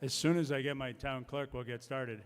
As soon as I get my town clerk, we'll get started.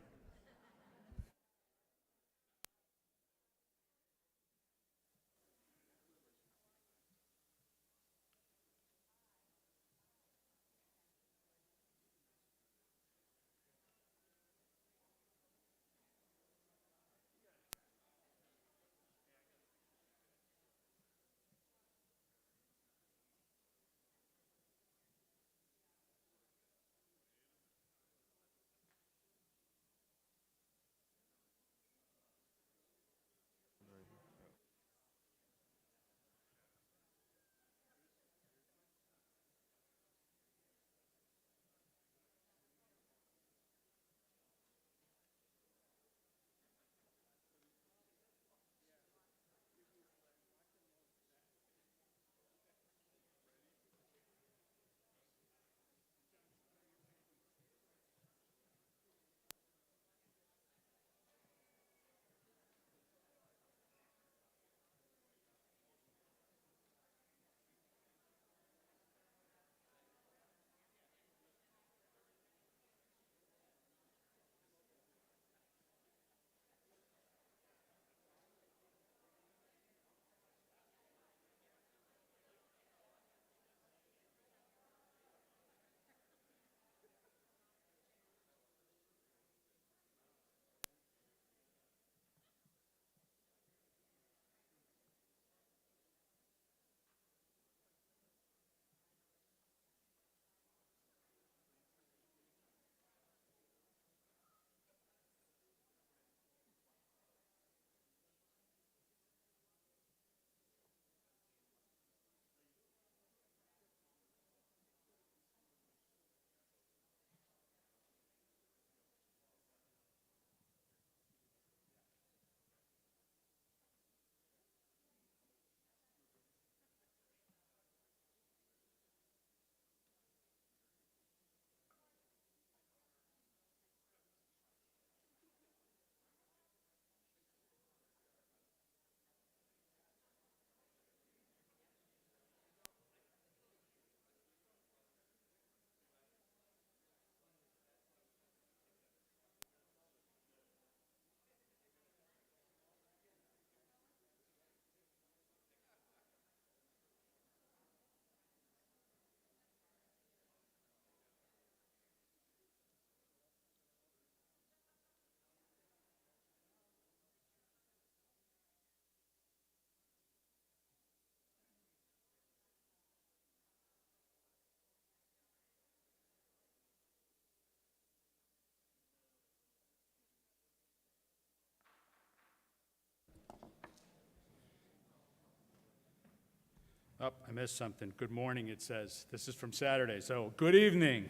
Oh, I missed something. Good morning, it says. This is from Saturday, so good evening,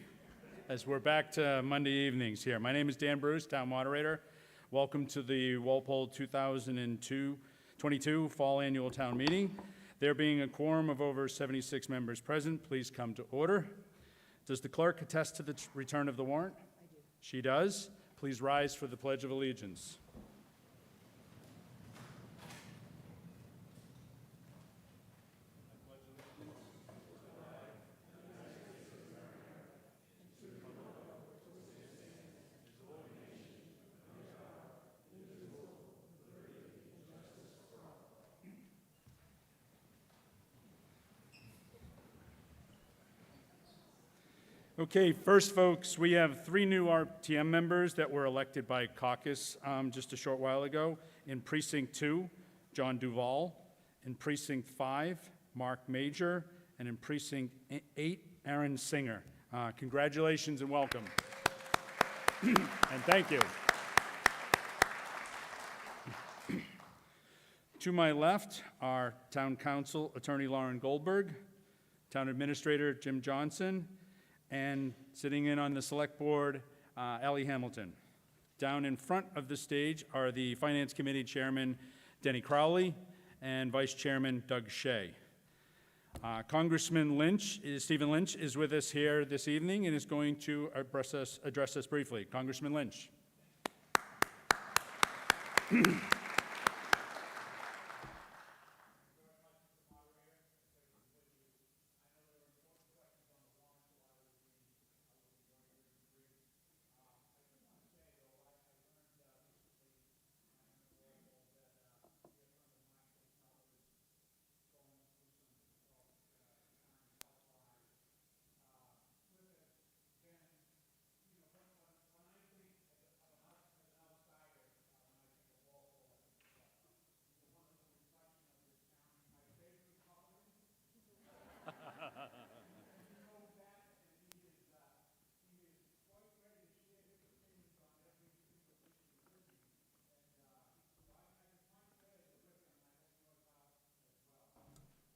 as we're back to Monday evenings here. My name is Dan Bruce, Town Moderator. Welcome to the Walpole 2022 Fall Annual Town Meeting. There being a quorum of over 76 members present, please come to order. Does the clerk attest to the return of the warrant? I do. She does. Please rise for the Pledge of Allegiance. Okay, first, folks, we have 3 new RTM members that were elected by caucus just a short while ago. In Precinct 2, John Duval. In Precinct 5, Mark Major. And in Precinct 8, Aaron Singer. Congratulations and welcome. And thank you. To my left are Town Council Attorney Lauren Goldberg, Town Administrator Jim Johnson, and sitting in on the Select Board, Ellie Hamilton. Down in front of the stage are the Finance Committee Chairman Denny Crowley and Vice Chairman Doug Shea. Congressman Stephen Lynch is with us here this evening and is going to address us briefly. Congressman Lynch.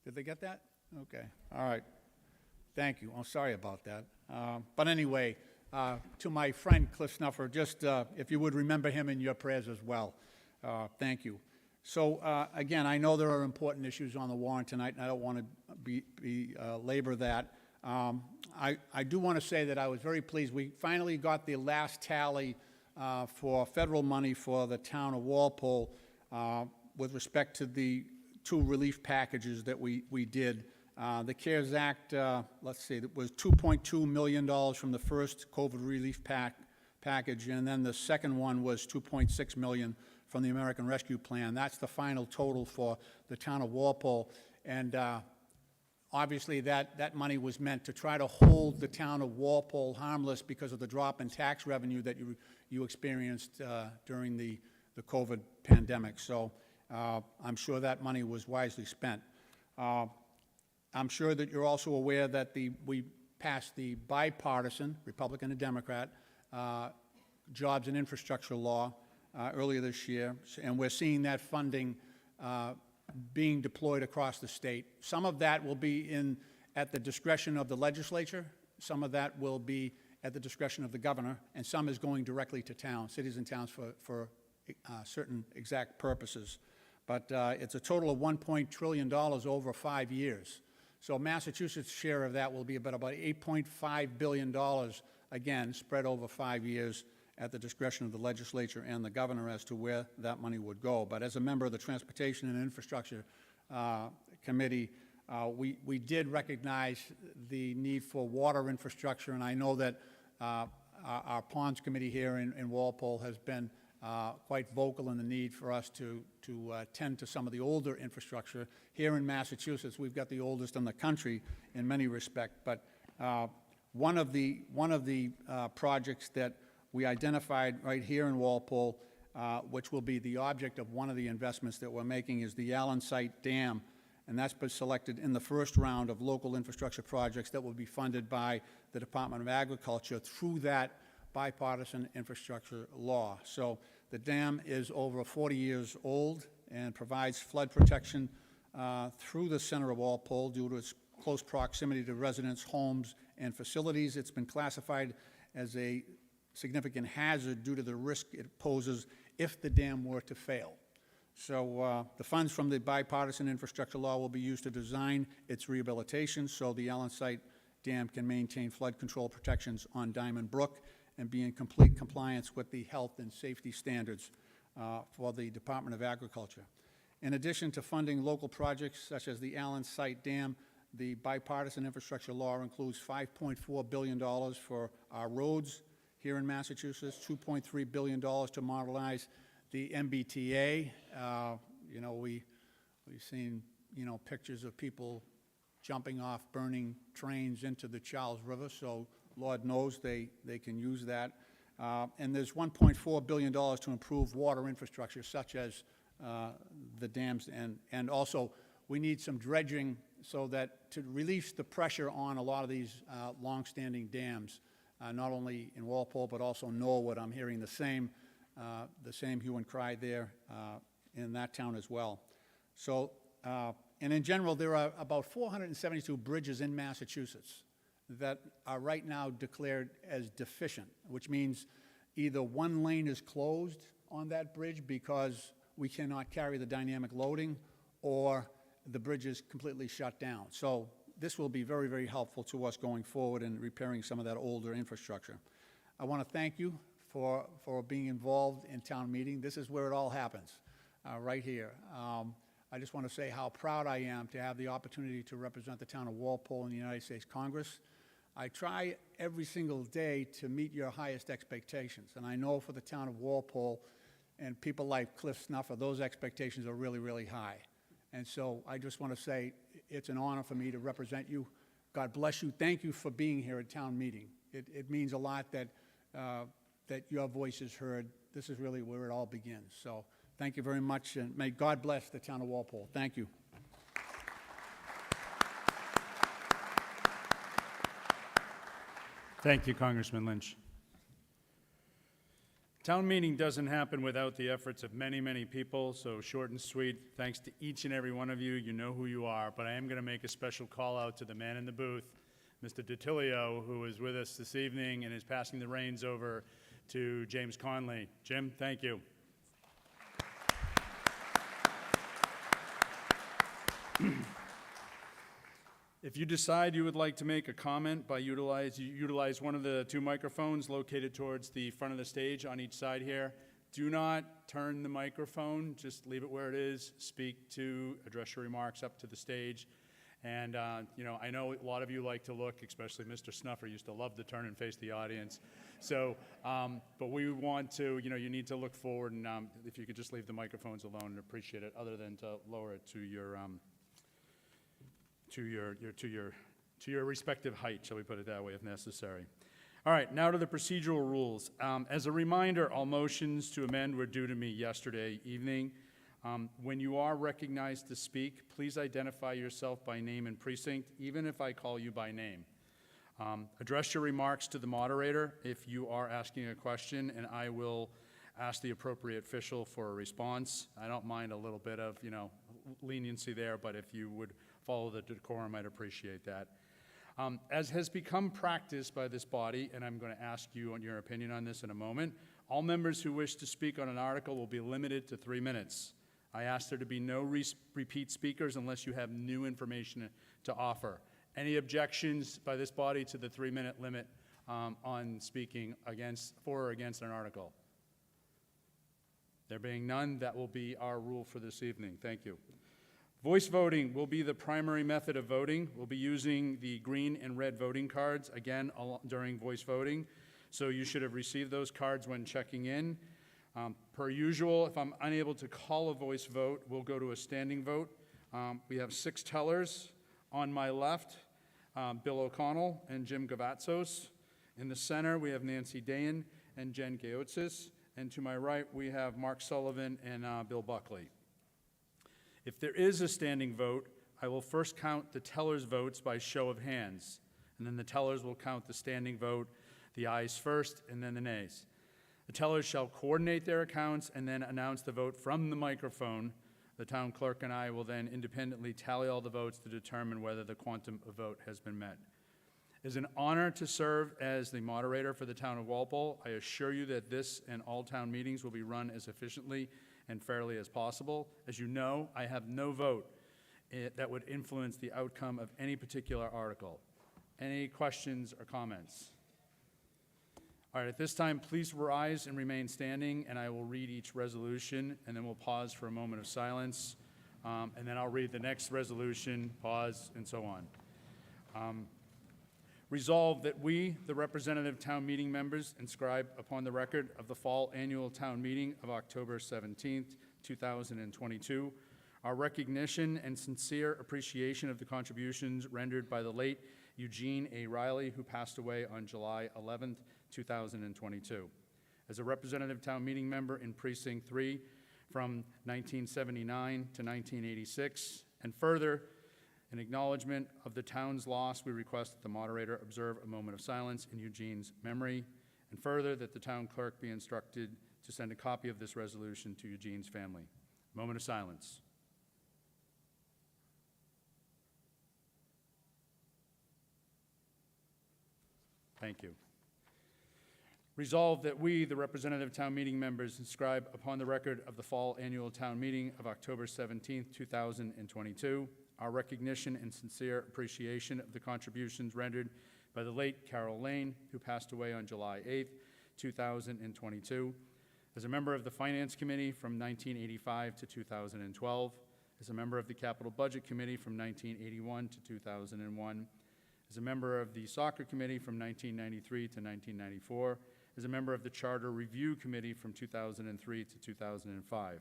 Did they get that? Okay, all right. Thank you. I'm sorry about that. But anyway, to my friend Cliff Snuffer, just if you would remember him in your prayers as well. Thank you. So again, I know there are important issues on the warrant tonight, and I don't want to belabor that. I do want to say that I was very pleased. We finally got the last tally for federal money for the town of Walpole with respect to the 2 relief packages that we did. The CARES Act, let's see, it was $2.2 million from the first COVID relief package, and then the second one was $2.6 million from the American Rescue Plan. That's the final total for the town of Walpole. And obviously that money was meant to try to hold the town of Walpole harmless because of the drop in tax revenue that you experienced during the COVID pandemic. So I'm sure that money was wisely spent. I'm sure that you're also aware that we passed the bipartisan, Republican and Democrat, jobs and infrastructure law earlier this year, and we're seeing that funding being deployed across the state. Some of that will be at the discretion of the legislature, some of that will be at the discretion of the governor, and some is going directly to towns, cities and towns for certain exact purposes. But it's a total of $1 trillion over 5 years. So Massachusetts' share of that will be about $8.5 billion, again, spread over 5 years at the discretion of the legislature and the governor as to where that money would go. But as a member of the Transportation and Infrastructure Committee, we did recognize the need for water infrastructure, and I know that our Ponds Committee here in Walpole has been quite vocal in the need for us to tend to some of the older infrastructure. Here in Massachusetts, we've got the oldest in the country in many respects, but one of the projects that we identified right here in Walpole, which will be the object of one of the investments that we're making, is the Allen Site Dam, and that's been selected in the first round of local infrastructure projects that will be funded by the Department of Agriculture through that bipartisan infrastructure law. So the dam is over 40 years old and provides flood protection through the center of Walpole due to its close proximity to residents, homes, and facilities. It's been classified as a significant hazard due to the risk it poses if the dam were to fail. So the funds from the bipartisan infrastructure law will be used to design its rehabilitation so the Allen Site Dam can maintain flood control protections on Diamond Brook and be in complete compliance with the health and safety standards for the Department of Agriculture. In addition to funding local projects such as the Allen Site Dam, the bipartisan infrastructure law includes $5.4 billion for our roads here in Massachusetts, $2.3 billion to modernize the MBTA. We've seen, pictures of people jumping off burning trains into the Charles River, so Lord knows they can use that. And there's $1.4 billion to improve water infrastructure, such as the dams, and also we need some dredging so that to release the pressure on a lot of these long-standing dams, not only in Walpole but also Norwood. I'm hearing the same hue and cry there in that town as well. So, and in general, there are about 472 bridges in Massachusetts that are right now declared as deficient, which means either one lane is closed on that bridge because we cannot carry the dynamic loading, or the bridge is completely shut down. So this will be very, very helpful to us going forward in repairing some of that older infrastructure. I want to thank you for being involved in town meeting. This is where it all happens, right here. I just want to say how proud I am to have the opportunity to represent the town of Walpole in the United States Congress. I try every single day to meet your highest expectations, and I know for the town of Walpole and people like Cliff Snuffer, those expectations are really, really high. And so I just want to say it's an honor for me to represent you. God bless you. Thank you for being here at town meeting. It means a lot that your voice is heard. This is really where it all begins. So thank you very much, and may God bless the town of Walpole. Thank you. Thank you, Congressman Lynch. Town meeting doesn't happen without the efforts of many, many people, so short and sweet, thanks to each and every one of you. You know who you are, but I am going to make a special call out to the man in the booth, Mr. DiTilio, who is with us this evening and is passing the reins over to James Conley. Jim, thank you. If you decide you would like to make a comment by utilize one of the two microphones located towards the front of the stage on each side here. Do not turn the microphone, just leave it where it is. Address your remarks up to the stage. And, I know a lot of you like to look, especially Mr. Snuffer used to love to turn and face the audience. So, but we want to, you need to look forward, and if you could just leave the microphones alone, I'd appreciate it, other than to lower it to your respective height, shall we put it that way, if necessary. All right, now to the procedural rules. As a reminder, all motions to amend were due to me yesterday evening. When you are recognized to speak, please identify yourself by name and precinct, even if I call you by name. Address your remarks to the moderator if you are asking a question, and I will ask the appropriate official for a response. I don't mind a little bit of, leniency there, but if you would follow the decorum, I'd appreciate that. As has become practice by this body, and I'm going to ask you on your opinion on this in a moment, all members who wish to speak on an article will be limited to 3 minutes. I ask there to be no repeat speakers unless you have new information to offer. Any objections by this body to the 3-minute limit on speaking for or against an article? There being none, that will be our rule for this evening. Thank you. Voice voting will be the primary method of voting. We'll be using the green and red voting cards, again, during voice voting. So you should have received those cards when checking in. Per usual, if I'm unable to call a voice vote, we'll go to a standing vote. We have 6 tellers. On my left, Bill O'Connell and Jim Gavatzos. In the center, we have Nancy Dayan and Jen Gaotsis. And to my right, we have Mark Sullivan and Bill Buckley. If there is a standing vote, I will first count the tellers' votes by show of hands, and then the tellers will count the standing vote, the ayes first, and then the nays. The tellers shall coordinate their accounts and then announce the vote from the microphone. The town clerk and I will then independently tally all the votes to determine whether the quantum of vote has been met. It is an honor to serve as the moderator for the town of Walpole. I assure you that this and all town meetings will be run as efficiently and fairly as possible. As you know, I have no vote that would influence the outcome of any particular article. Any questions or comments? All right, at this time, please rise and remain standing, and I will read each resolution, and then we'll pause for a moment of silence, and then I'll read the next resolution, pause, and so on. Resolved that we, the representative town meeting members, inscribe upon the record of the fall annual town meeting of October 17th, 2022, our recognition and sincere appreciation of the contributions rendered by the late Eugene A. Riley, who passed away on July 11th, 2022. As a representative town meeting member in Precinct 3 from 1979 to 1986, and further, in acknowledgement of the town's loss, we request that the moderator observe a moment of silence in Eugene's memory, and further, that the town clerk be instructed to send a copy of this resolution to Eugene's family. Moment of silence. Thank you. Resolved that we, the representative town meeting members, inscribe upon the record of the fall annual town meeting of October 17th, 2022, our recognition and sincere appreciation of the contributions rendered by the late Carol Lane, who passed away on July 8th, 2022, as a member of the Finance Committee from 1985 to 2012, as a member of the Capital Budget Committee from 1981 to 2001, as a member of the Soccer Committee from 1993 to 1994, as a member of the Charter Review Committee from 2003 to 2005,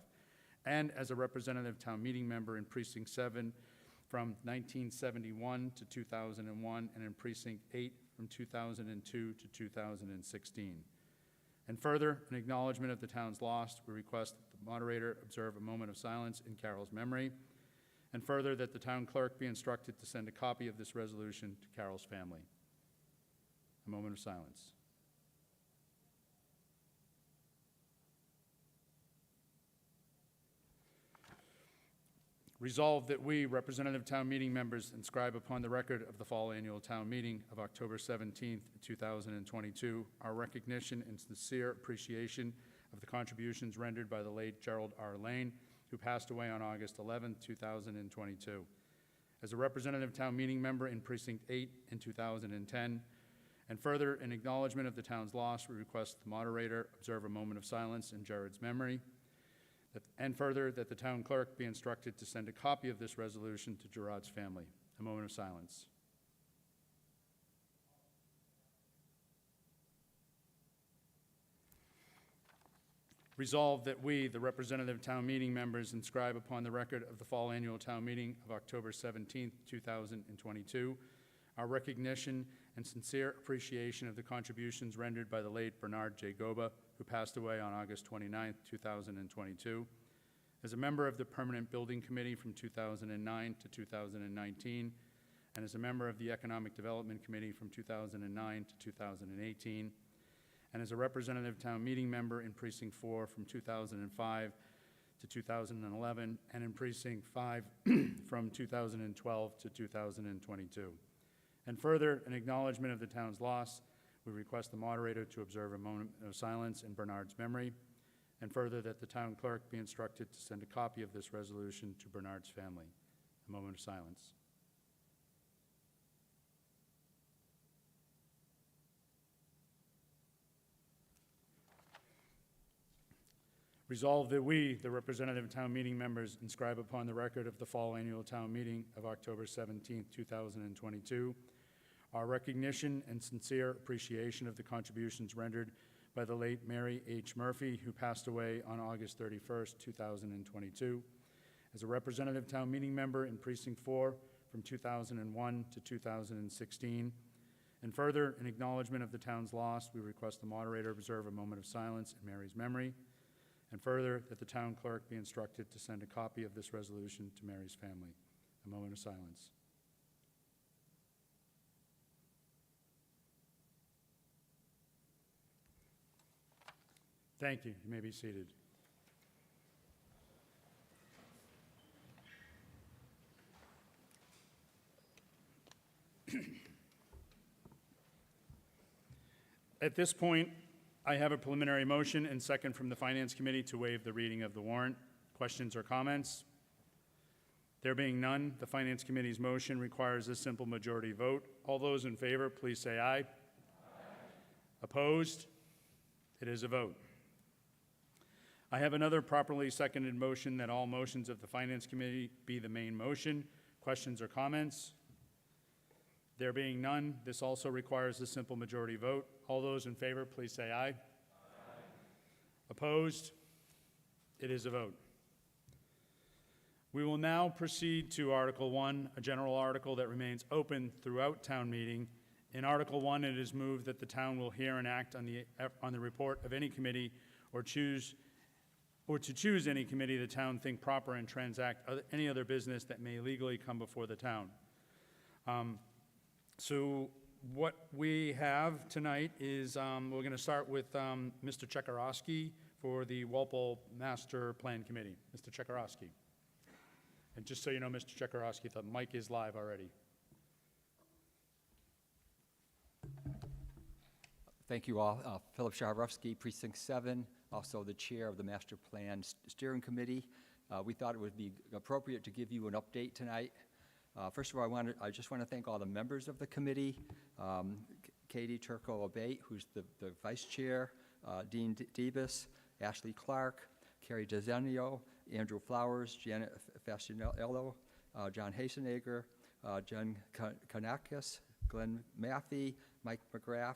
and as a representative town meeting member in Precinct 7 from 1971 to 2001, and in Precinct 8 from 2002 to 2016. And further, in acknowledgement of the town's loss, we request that the moderator observe a moment of silence in Carol's memory, and further, that the town clerk be instructed to send a copy of this resolution to Carol's family. A moment of silence. Resolved that we, representative town meeting members, inscribe upon the record of the fall annual town meeting of October 17th, 2022, our recognition and sincere appreciation of the contributions rendered by the late Gerald R. Lane, who passed away on August 11th, 2022. As a representative town meeting member in Precinct 8 in 2010, and further, in acknowledgement of the town's loss, we request the moderator observe a moment of silence in Jared's memory. And further, that the town clerk be instructed to send a copy of this resolution to Gerard's family. A moment of silence. Resolved that we, the representative town meeting members, inscribe upon the record of the fall annual town meeting of October 17th, 2022, our recognition and sincere appreciation of the contributions rendered by the late Bernard J. Goba, who passed away on August 29th, 2022. As a member of the Permanent Building Committee from 2009 to 2019, and as a member of the Economic Development Committee from 2009 to 2018, and as a representative town meeting member in Precinct 4 from 2005 to 2011, and in Precinct 5 from 2012 to 2022. And further, in acknowledgement of the town's loss, we request the moderator to observe a moment of silence in Bernard's memory, and further, that the town clerk be instructed to send a copy of this resolution to Bernard's family. A moment of silence. Resolved that we, the representative town meeting members, inscribe upon the record of the fall annual town meeting of October 17th, 2022, our recognition and sincere appreciation of the contributions rendered by the late Mary H. Murphy, who passed away on August 31st, 2022. As a representative town meeting member in Precinct 4 from 2001 to 2016. And further, in acknowledgement of the town's loss, we request the moderator observe a moment of silence in Mary's memory. And further, that the town clerk be instructed to send a copy of this resolution to Mary's family. A moment of silence. Thank you. You may be seated. At this point, I have a preliminary motion and second from the Finance Committee to waive the reading of the warrant. Questions or comments? There being none, the Finance Committee's motion requires a simple majority vote. All those in favor, please say aye. Aye. Opposed? It is a vote. I have another properly seconded motion that all motions of the Finance Committee be the main motion. Questions or comments? There being none, this also requires a simple majority vote. All those in favor, please say aye. Aye. Opposed? It is a vote. We will now proceed to Article 1, a general article that remains open throughout town meeting. In Article 1, it is moved that the town will hear and act on the report of any committee or to choose any committee the town think proper and transact any other business that may legally come before the town. So what we have tonight is we're going to start with Mr. Chekarowski for the Walpole Master Plan Committee. Mr. Chekarowski. And just so you know, Mr. Chekarowski, the mic is live already. Thank you all. Philip Shaharofsky, Precinct 7, also the chair of the Master Plan Steering Committee. We thought it would be appropriate to give you an update tonight. First of all, I just want to thank all the members of the committee, Katie Turco-Abate, who's the vice chair, Dean Debus, Ashley Clark, Carrie DeZenio, Andrew Flowers, Janet Fascinello, John Hasenegger, Jen Kanakis, Glenn Maffey, Mike McGrath,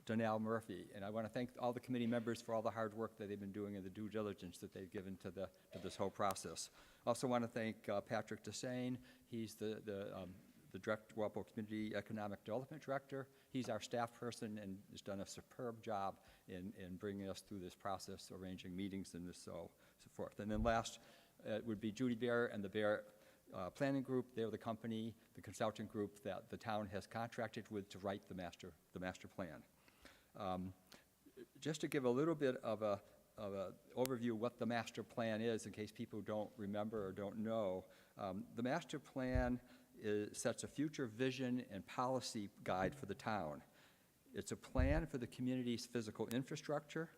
Donnell Murphy. And I want to thank all the committee members for all the hard work that they've been doing and the due diligence that they've given to this whole process. Also want to thank Patrick Desane. He's the Walpole Community Economic Development Director. He's our staff person and has done a superb job in bringing us through this process, arranging meetings and so forth. And then last would be Judy Bear and the Bear Planning Group. They're the company, the consulting group that the town has contracted with to write the master plan. Just to give a little bit of a overview of what the master plan is in case people don't remember or don't know. The master plan sets a future vision and policy guide for the town. It's a plan for the community's physical infrastructure.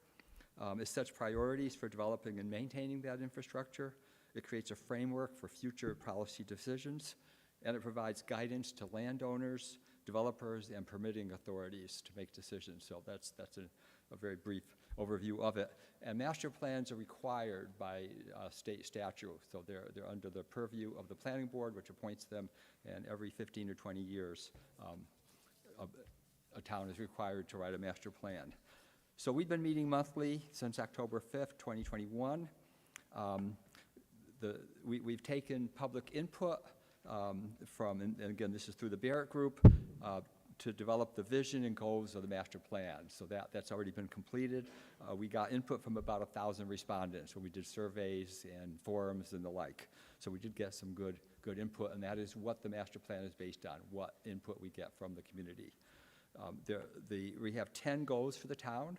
It sets priorities for developing and maintaining that infrastructure. It creates a framework for future policy decisions, and it provides guidance to landowners, developers, and permitting authorities to make decisions. So that's a very brief overview of it. And master plans are required by state statute, so they're under the purview of the planning board, which appoints them, and every 15 or 20 years, a town is required to write a master plan. So we've been meeting monthly since October 5th, 2021. We've taken public input from, and again, this is through the Barrett Group, to develop the vision and goals of the master plan. So that's already been completed. We got input from about 1,000 respondents, so we did surveys and forums and the like. So we did get some good input, and that is what the master plan is based on, what input we get from the community. We have 10 goals for the town: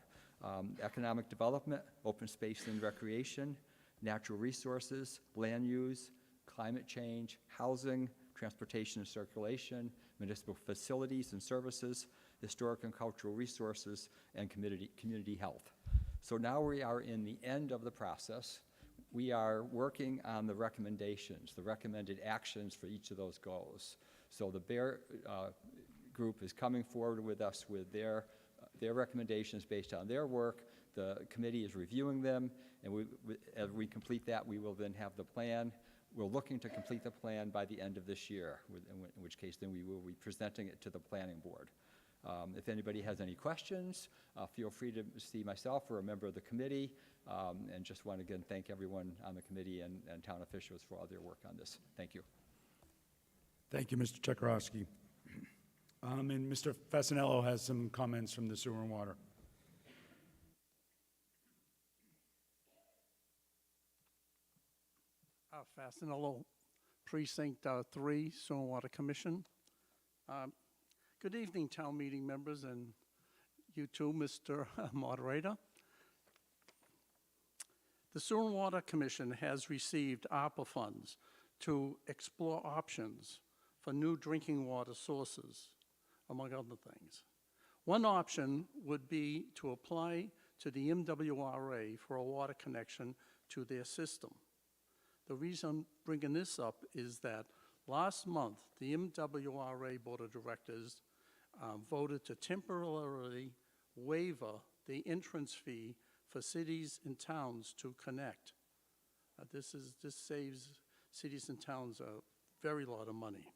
economic development, open space and recreation, natural resources, land use, climate change, housing, transportation and circulation, municipal facilities and services, historic and cultural resources, and community health. So now we are in the end of the process. We are working on the recommendations, the recommended actions for each of those goals. So the Barrett Group is coming forward with us with their recommendations based on their work. The committee is reviewing them, and as we complete that, we will then have the plan. We're looking to complete the plan by the end of this year, in which case then we will be presenting it to the planning board. If anybody has any questions, feel free to see myself or a member of the committee, and just want to again thank everyone on the committee and town officials for all their work on this. Thank you. Thank you, Mr. Chekorowski. And Mr. Fasanello has some comments from the Sewer and Water. Fasanello, Precinct 3, Sewer and Water Commission. Good evening, town meeting members, and you too, Mr. Moderator. The Sewer and Water Commission has received ARPA funds to explore options for new drinking water sources, among other things. One option would be to apply to the MWRA for a water connection to their system. The reason I'm bringing this up is that last month, the MWRA Board of Directors voted to temporarily waive the entrance fee for cities and towns to connect. This saves cities and towns a very lot of money.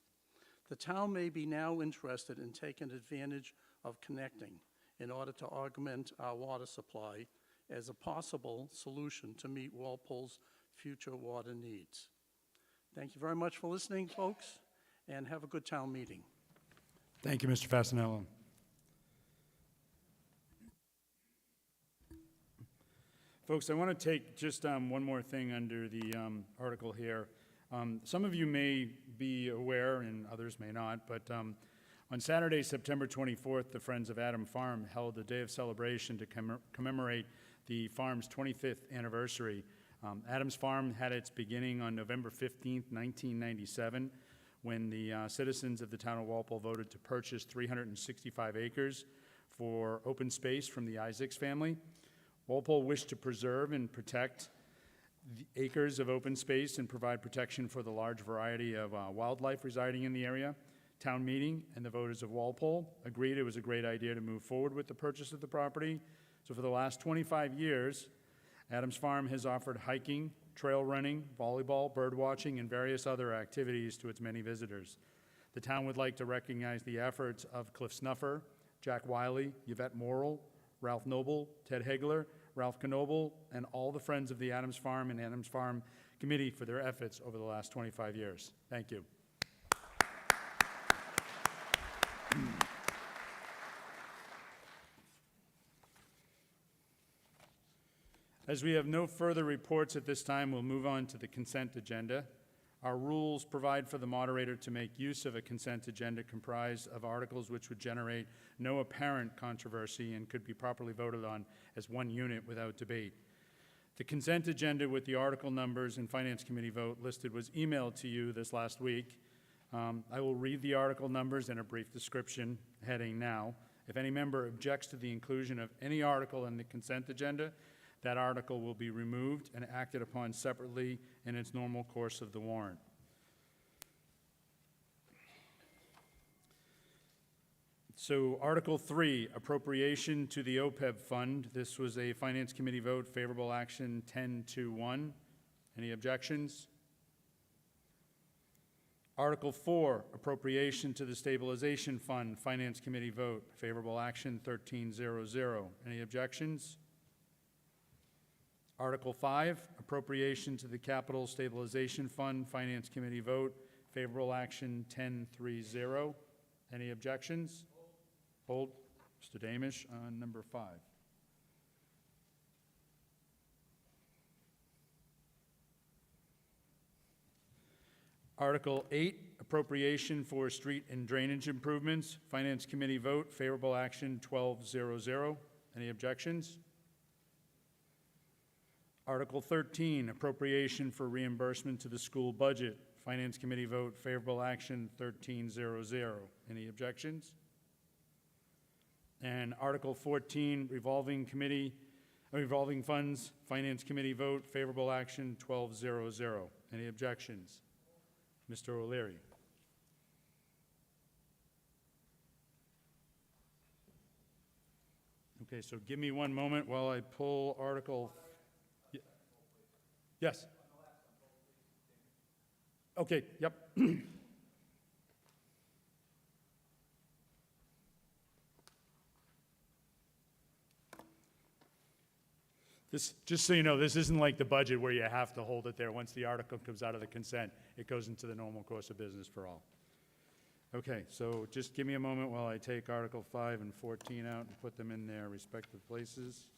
The town may be now interested in taking advantage of connecting in order to augment our water supply as a possible solution to meet Walpole's future water needs. Thank you very much for listening, folks, and have a good town meeting. Thank you, Mr. Fasanello. Folks, I want to take just one more thing under the article here. Some of you may be aware, and others may not, but on Saturday, September 24th, the Friends of Adam Farm held a day of celebration to commemorate the farm's 25th anniversary. Adams Farm had its beginning on November 15th, 1997, when the citizens of the town of Walpole voted to purchase 365 acres for open space from the Isaacs family. Walpole wished to preserve and protect the acres of open space and provide protection for the large variety of wildlife residing in the area. Town meeting and the voters of Walpole agreed it was a great idea to move forward with the purchase of the property. So for the last 25 years, Adams Farm has offered hiking, trail running, volleyball, bird watching, and various other activities to its many visitors. The town would like to recognize the efforts of Cliff Snuffer, Jack Wiley, Yvette Morrill, Ralph Noble, Ted Hegler, Ralph Knoble, and all the Friends of the Adams Farm and Adams Farm Committee for their efforts over the last 25 years. Thank you. As we have no further reports at this time, we'll move on to the consent agenda. Our rules provide for the moderator to make use of a consent agenda comprised of articles which would generate no apparent controversy and could be properly voted on as one unit without debate. The consent agenda with the article numbers and Finance Committee vote listed was emailed to you this last week. I will read the article numbers and a brief description heading now. If any member objects to the inclusion of any article in the consent agenda, that article will be removed and acted upon separately in its normal course of the warrant. So Article 3, appropriation to the OPEB fund. This was a Finance Committee vote, favorable action 10-1. Any objections? Article 4, appropriation to the stabilization fund, Finance Committee vote, favorable action 13-0. Any objections? Article 5, appropriation to the capital stabilization fund, Finance Committee vote, favorable action 10-3. Any objections? Hold. Mr. Damish on number 5. Article 8, appropriation for street and drainage improvements. Finance Committee vote, favorable action 12-0. Any objections? Article 13, appropriation for reimbursement to the school budget. Finance Committee vote, favorable action 13-0. Any objections? And Article 14, revolving funds, Finance Committee vote, favorable action 12-0. Any objections? Mr. O'Leary. Okay, so give me one moment while I pull Article. Yes. Okay, yep. This, just so you know, this isn't like the budget where you have to hold it there. Once the article comes out of the consent, it goes into the normal course of business for all. Okay, so just give me a moment while I take Article 5 and 14 out and put them in their respective places.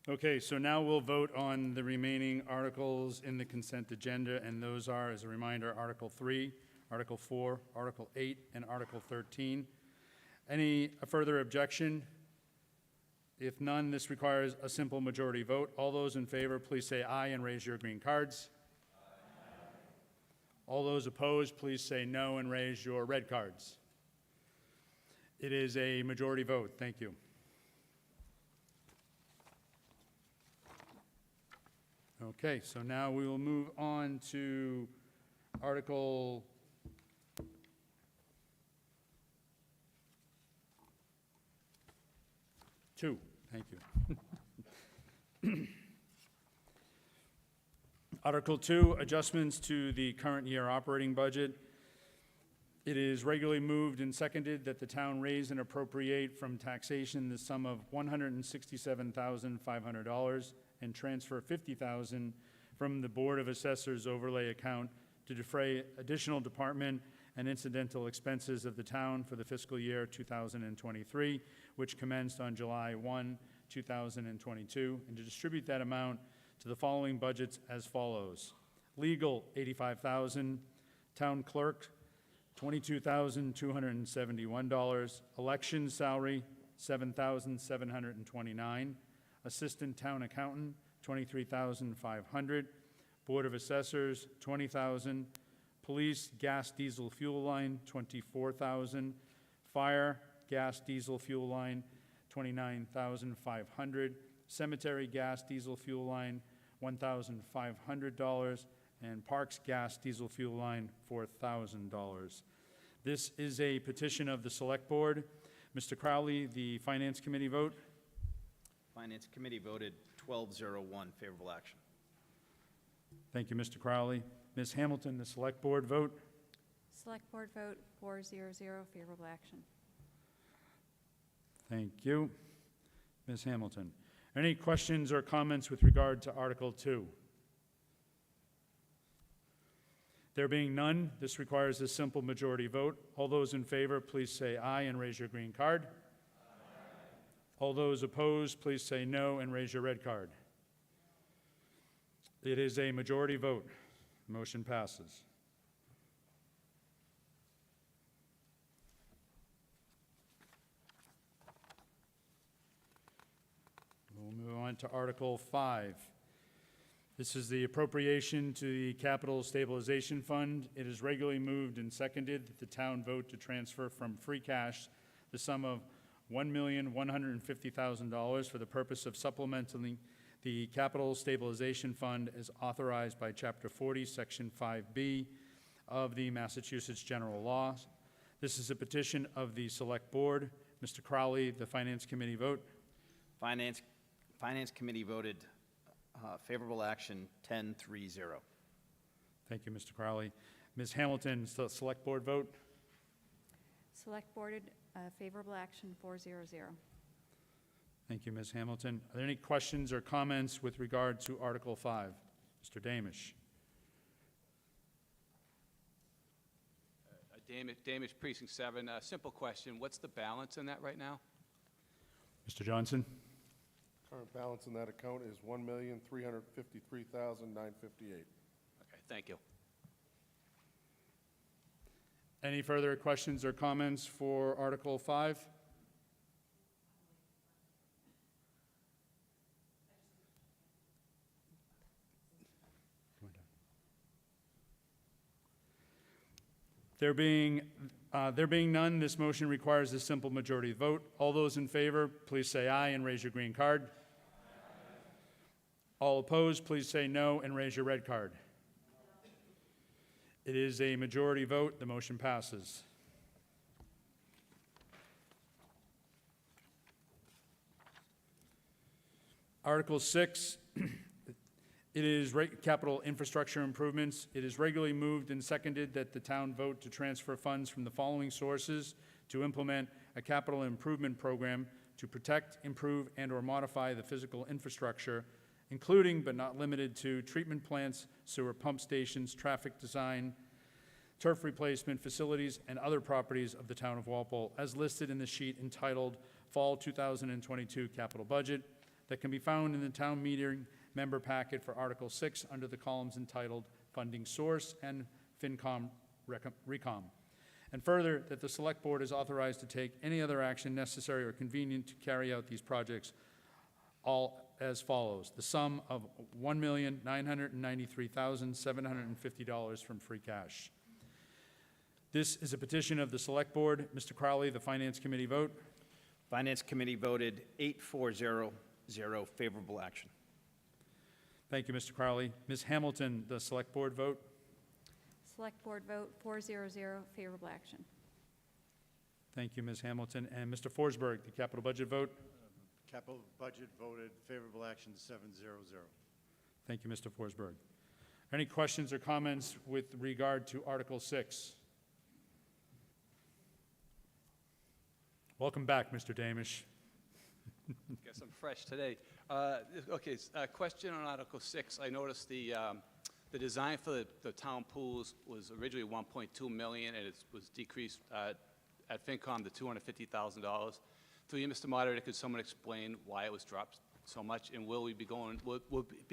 Okay, so now we'll vote on the remaining articles in the consent agenda, and those are, as a reminder, Article 3, Article 4, Article 8, and Article 13. Any further objection? If none, this requires a simple majority vote. All those in favor, please say aye and raise your green cards. Aye. All those opposed, please say no and raise your red cards. It is a majority vote. Thank you. Okay, so now we will move on to Article 2. Thank you. Article 2, adjustments to the current year operating budget. It is regularly moved and seconded that the town raise and appropriate from taxation the sum of $167,500 and transfer $50,000 from the Board of Assessors overlay account to defray additional department and incidental expenses of the town for the fiscal year 2023, which commenced on July 1, 2022, and to distribute that amount to the following budgets as follows. Legal, $85,000. Town clerk, $22,271. Election salary, $7,729. Assistant Town Accountant, $23,500. Board of Assessors, $20,000. Police Gas Diesel Fuel Line, $24,000. Fire Gas Diesel Fuel Line, $29,500. Cemetery Gas Diesel Fuel Line, $1,500. And Parks Gas Diesel Fuel Line, $4,000. This is a petition of the Select Board. Mr. Crowley, the Finance Committee vote. Finance Committee voted 12-0-1, favorable action. Thank you, Mr. Crowley. Ms. Hamilton, the Select Board vote. Select Board vote 400, favorable action. Thank you. Ms. Hamilton. Any questions or comments with regard to Article 2? There being none, this requires a simple majority vote. All those in favor, please say aye and raise your green card. Aye. All those opposed, please say no and raise your red card. It is a majority vote. Motion passes. We'll move on to Article 5. This is the appropriation to the Capital Stabilization Fund. It is regularly moved and seconded that the town vote to transfer from free cash the sum of $1,150,000 for the purpose of supplementing the Capital Stabilization Fund as authorized by Chapter 40, Section 5B of the Massachusetts General Laws. This is a petition of the Select Board. Mr. Crowley, the Finance Committee vote. Finance Committee voted favorable action 10-3-0. Thank you, Mr. Crowley. Ms. Hamilton, Select Board vote. Select Board favorable action 400. Thank you, Ms. Hamilton. Are there any questions or comments with regard to Article 5? Mr. Damish. Damish, Precinct 7. Simple question. What's the balance in that right now? Mr. Johnson. Current balance in that account is $1,353,958. Okay, thank you. Any further questions or comments for Article 5? There being none, this motion requires a simple majority vote. All those in favor, please say aye and raise your green card. Aye. All opposed, please say no and raise your red card. It is a majority vote. The motion passes. Article 6. It is capital infrastructure improvements. It is regularly moved and seconded that the town vote to transfer funds from the following sources to implement a capital improvement program to protect, improve, and/or modify the physical infrastructure, including but not limited to treatment plants, sewer pump stations, traffic design, turf replacement facilities, and other properties of the town of Walpole, as listed in the sheet entitled Fall 2022 Capital Budget that can be found in the town meeting member packet for Article 6 under the columns entitled Funding Source and FinCom Recom. And further, that the Select Board is authorized to take any other action necessary or convenient to carry out these projects, all as follows. The sum of $1,993,750 from free cash. This is a petition of the Select Board. Mr. Crowley, the Finance Committee vote. Finance Committee voted 8-4-0-0, favorable action. Thank you, Mr. Crowley. Ms. Hamilton, the Select Board vote. Select Board vote 400, favorable action. Thank you, Ms. Hamilton. And Mr. Forsberg, the Capital Budget vote. Capital Budget voted favorable action 700. Thank you, Mr. Forsberg. Any questions or comments with regard to Article 6? Welcome back, Mr. Damish. Guess I'm fresh today. Okay, question on Article 6. I noticed the design for the town pools was originally $1.2 million, and it was decreased at FinCom to $250,000. Through you, Mr. Moderator, could someone explain why it was dropped so much, and will we be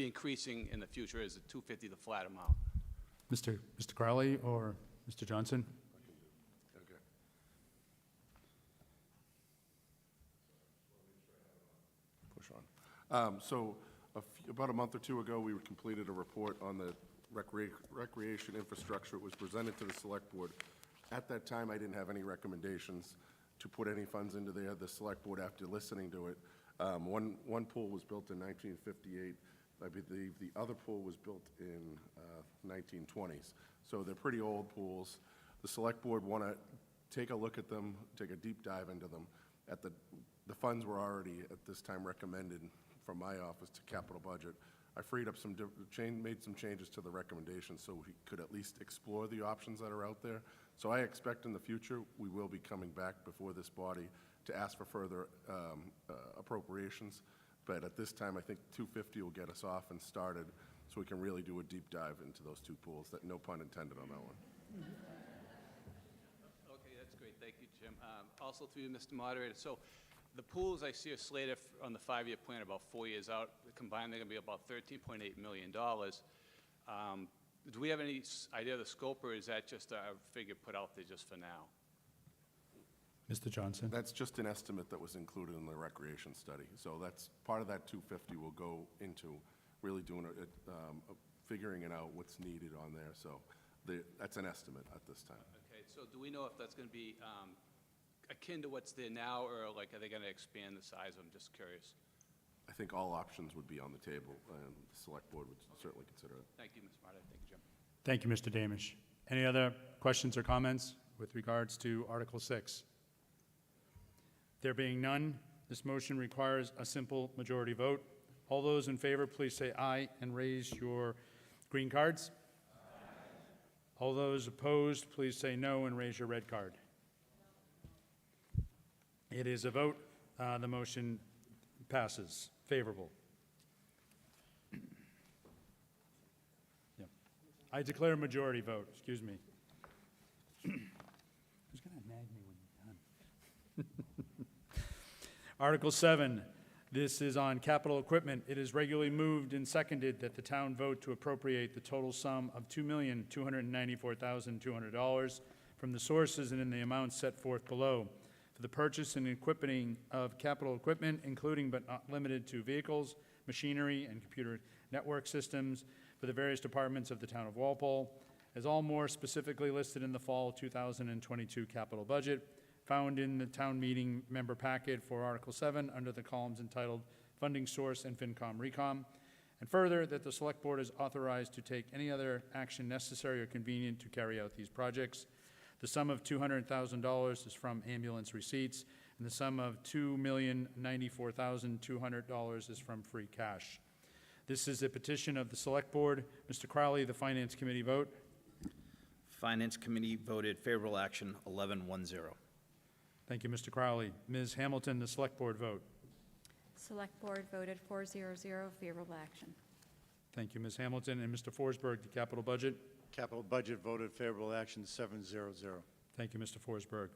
increasing in the future? Is it $250 the flat amount? Mr. Crowley or Mr. Johnson? Okay. Push on. So about a month or two ago, we completed a report on the recreation infrastructure. It was presented to the Select Board. At that time, I didn't have any recommendations to put any funds into there. The Select Board, after listening to it, one pool was built in 1958. I believe the other pool was built in 1920s. So they're pretty old pools. The Select Board want to take a look at them, take a deep dive into them. The funds were already, at this time, recommended from my office to capital budget. I freed up made some changes to the recommendations so we could at least explore the options that are out there. So I expect in the future, we will be coming back before this body to ask for further appropriations. But at this time, I think 250 will get us off and started, so we can really do a deep dive into those two pools. That, no pun intended on that one. Okay, that's great. Thank you, Jim. Also through you, Mr. Moderator. So the pools I see are slated on the 5-year plan about 4 years out. Combined, they're going to be about $13.8 million. Do we have any idea of the scope, or is that just a figure put out there just for now? Mr. Johnson? That's just an estimate that was included in the recreation study. So that's, part of that 250 will go into really doing figuring it out what's needed on there. So that's an estimate at this time. Okay, so do we know if that's going to be akin to what's there now, or like, are they going to expand the size? I'm just curious. I think all options would be on the table, and the Select Board would certainly consider it. Thank you, Mr. Moderator. Thank you, Jim. Thank you, Mr. Damish. Any other questions or comments with regards to Article 6? There being none, this motion requires a simple majority vote. All those in favor, please say aye and raise your green cards. Aye. All those opposed, please say no and raise your red card. It is a vote. The motion passes. Favorable. Yeah. I declare a majority vote. Excuse me. Who's going to nag me when you're done? Article 7. This is on capital equipment. It is regularly moved and seconded that the town vote to appropriate the total sum of $2,294,200 from the sources and in the amounts set forth below for the purchase and equipping of capital equipment, including but not limited to vehicles, machinery, and computer network systems for the various departments of the town of Walpole, as all more specifically listed in the fall 2022 capital budget, found in the town meeting member packet for Article 7 under the columns entitled Funding Source and FinCom Recom, and further, that the Select Board is authorized to take any other action necessary or convenient to carry out these projects. The sum of $200,000 is from ambulance receipts, and the sum of $2,094,200 is from free cash. This is a petition of the Select Board. Mr. Crowley, the Finance Committee vote. Finance Committee voted favorable action 11-10. Thank you, Mr. Crowley. Ms. Hamilton, the Select Board vote. Select Board voted 400, favorable action. Thank you, Ms. Hamilton. And Mr. Forsberg, the Capital Budget. Capital budget voted favorable action 700. Thank you, Mr. Forsberg.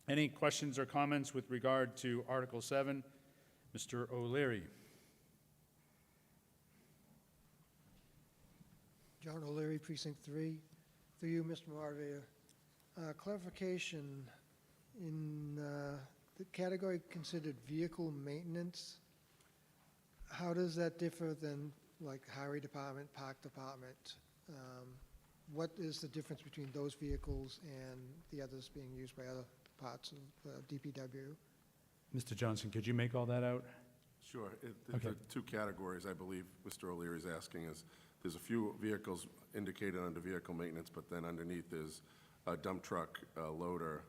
Any questions or comments with regard to Article 7? Mr. O'Leary. John O'Leary, Precinct 3. Through you, Mr. Moderator. Clarification, in the category considered vehicle maintenance, how does that differ than like Highway Department, Park Department? What is the difference between those vehicles and the others being used by other parts of DPW? Mr. Johnson, could you make all that out? Sure. Okay. The two categories, I believe, Mr. O'Leary is asking is, there's a few vehicles indicated under vehicle maintenance, but then underneath is a dump truck, a loader,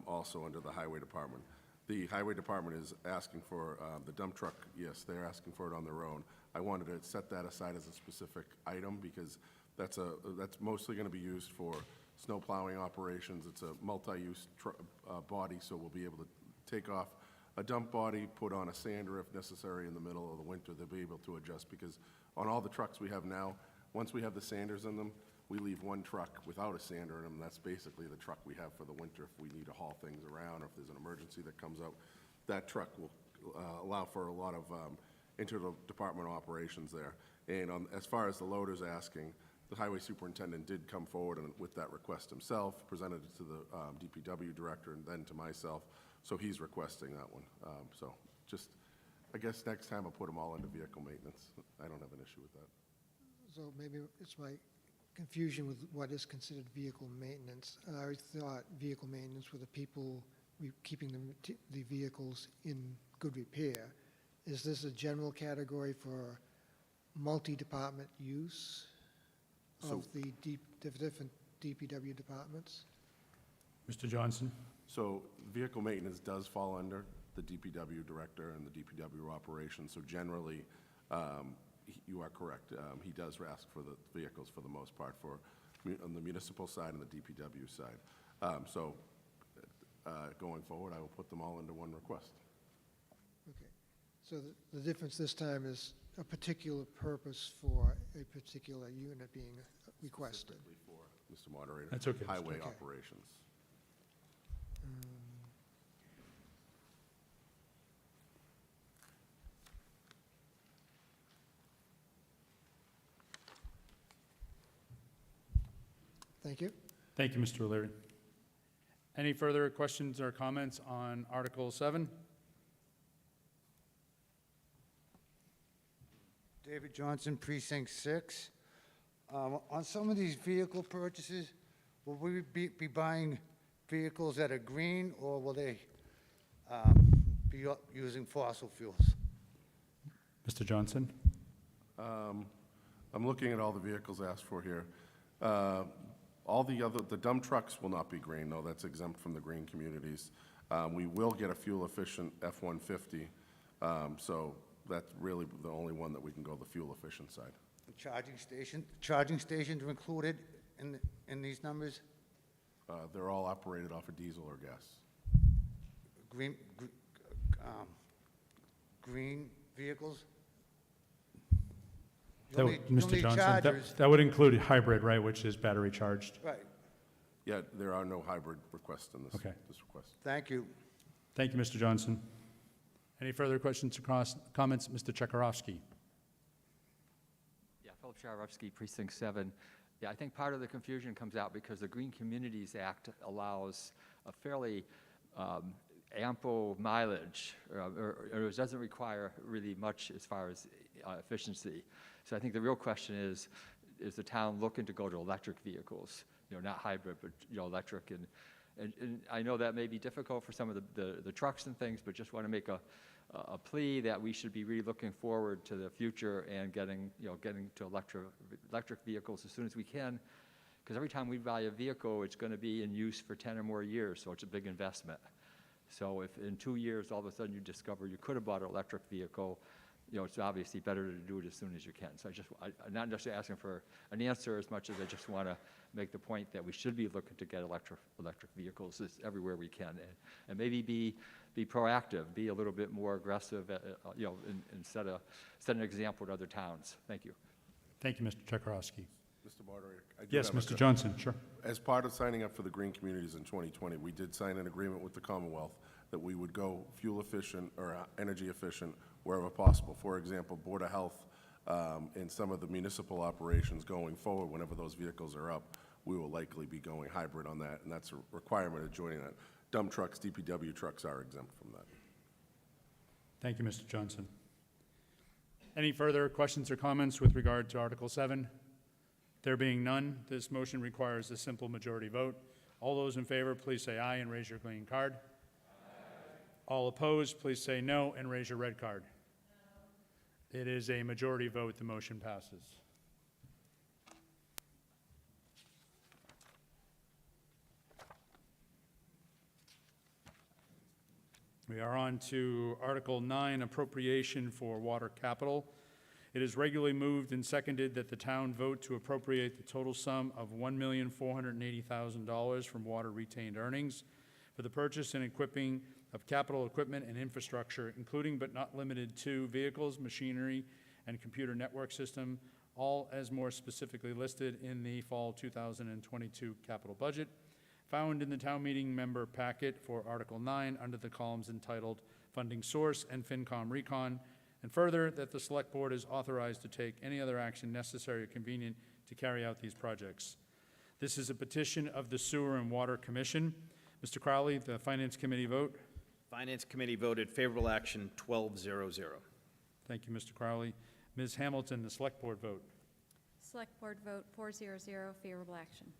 also under the Highway Department. The Highway Department is asking for the dump truck, yes, they're asking for it on their own. I wanted to set that aside as a specific item because that's mostly going to be used for snow plowing operations. It's a multi-use body, so we'll be able to take off a dump body, put on a sander if necessary in the middle of the winter. They'll be able to adjust because on all the trucks we have now, once we have the sanders in them, we leave one truck without a sander in them. That's basically the truck we have for the winter if we need to haul things around or if there's an emergency that comes up. That truck will allow for a lot of interdepartmental operations there. And as far as the loaders asking, the highway superintendent did come forward with that request himself, presented it to the DPW director and then to myself. So he's requesting that one. So just, I guess next time I'll put them all into vehicle maintenance. I don't have an issue with that. So maybe it's my confusion with what is considered vehicle maintenance. I always thought vehicle maintenance were the people keeping the vehicles in good repair. Is this a general category for multi-department use of the different DPW departments? Mr. Johnson? So vehicle maintenance does fall under the DPW director and the DPW operations. So generally, you are correct. He does ask for the vehicles for the most part on the municipal side and the DPW side. Going forward, I will put them all into one request. Okay. So the difference this time is a particular purpose for a particular unit being requested. Specifically for, Mr. Moderator. That's okay, Mr. Highway Okay. operations. Thank you. Thank you, Mr. O'Leary. Any further questions or comments on Article 7? David Johnson, Precinct 6. On some of these vehicle purchases, will we be buying vehicles that are green, or will they be using fossil fuels? Mr. Johnson? I'm looking at all the vehicles asked for here. The dump trucks will not be green, though. That's exempt from the green communities. We will get a fuel-efficient F-150, so that's really the only one that we can go the fuel-efficient side. Charging stations are included in these numbers? They're all operated off of diesel or gas. Green vehicles? That would- Mr. need Johnson, chargers. that would include hybrid, right, which is battery charged? Right, Yeah, there are no hybrid requests in this, Okay. this request. thank you. Thank you, Mr. Johnson. Any further questions or comments? Mr. Czekarovsky? Yeah, Philip Sharofsky, Precinct 7. Yeah, I think part of the confusion comes out because the Green Communities Act allows a fairly ample mileage, or it doesn't require really much as far as efficiency. So I think the real question is the town looking to go to electric vehicles? Not hybrid, but, electric. And I know that may be difficult for some of the trucks and things, but just want to make a plea that we should be really looking forward to the future and getting to electric vehicles as soon as we can. Because every time we buy a vehicle, it's going to be in use for 10 or more years, so it's a big investment. So if in 2 years, all of a sudden you discover you could have bought an electric vehicle, it's obviously better to do it as soon as you can. So I'm not necessarily asking for an answer as much as I just want to make the point that we should be looking to get electric vehicles everywhere we can, and maybe be proactive, be a little bit more aggressive, and set an example to other towns. Thank you. Thank you, Mr. Czekarovsky. Mr. Moderator? I do Yes, have a Mr. Johnson, sure. As part of signing up for the Green Communities in 2020, we did sign an agreement with the Commonwealth that we would go fuel efficient or energy efficient wherever possible. For example, Board of Health and some of the municipal operations going forward, whenever those vehicles are up, we will likely be going hybrid on that, and that's a requirement of joining that. Dump trucks, DPW trucks are exempt from that. Thank you, Mr. Johnson. Any further questions or comments with regard to Article 7? There being none, this motion requires a simple majority vote. All those in favor, please say aye and raise your green card. Aye. All opposed, please say no and raise your red card. No. It is a majority vote. The motion passes. We are on to Article 9, appropriation for water capital. It is regularly moved and seconded that the town vote to appropriate the total sum of $1,480,000 from water retained earnings for the purchase and equipping of capital equipment and infrastructure, including but not limited to vehicles, machinery, and computer network system, all as more specifically listed in the fall 2022 capital budget, found in the town meeting member packet for Article 9 under the columns entitled Funding Source and FinCom Recon, and further, that the Select Board is authorized to take any other action necessary or convenient to carry out these projects. This is a petition of the Sewer and Water Commission. Mr. Crowley, the Finance Committee vote. Finance Committee voted favorable action 12-0-0. Thank you, Mr. Crowley. Ms. Hamilton, the Select Board vote. Select Board vote 4-0-0, favorable action.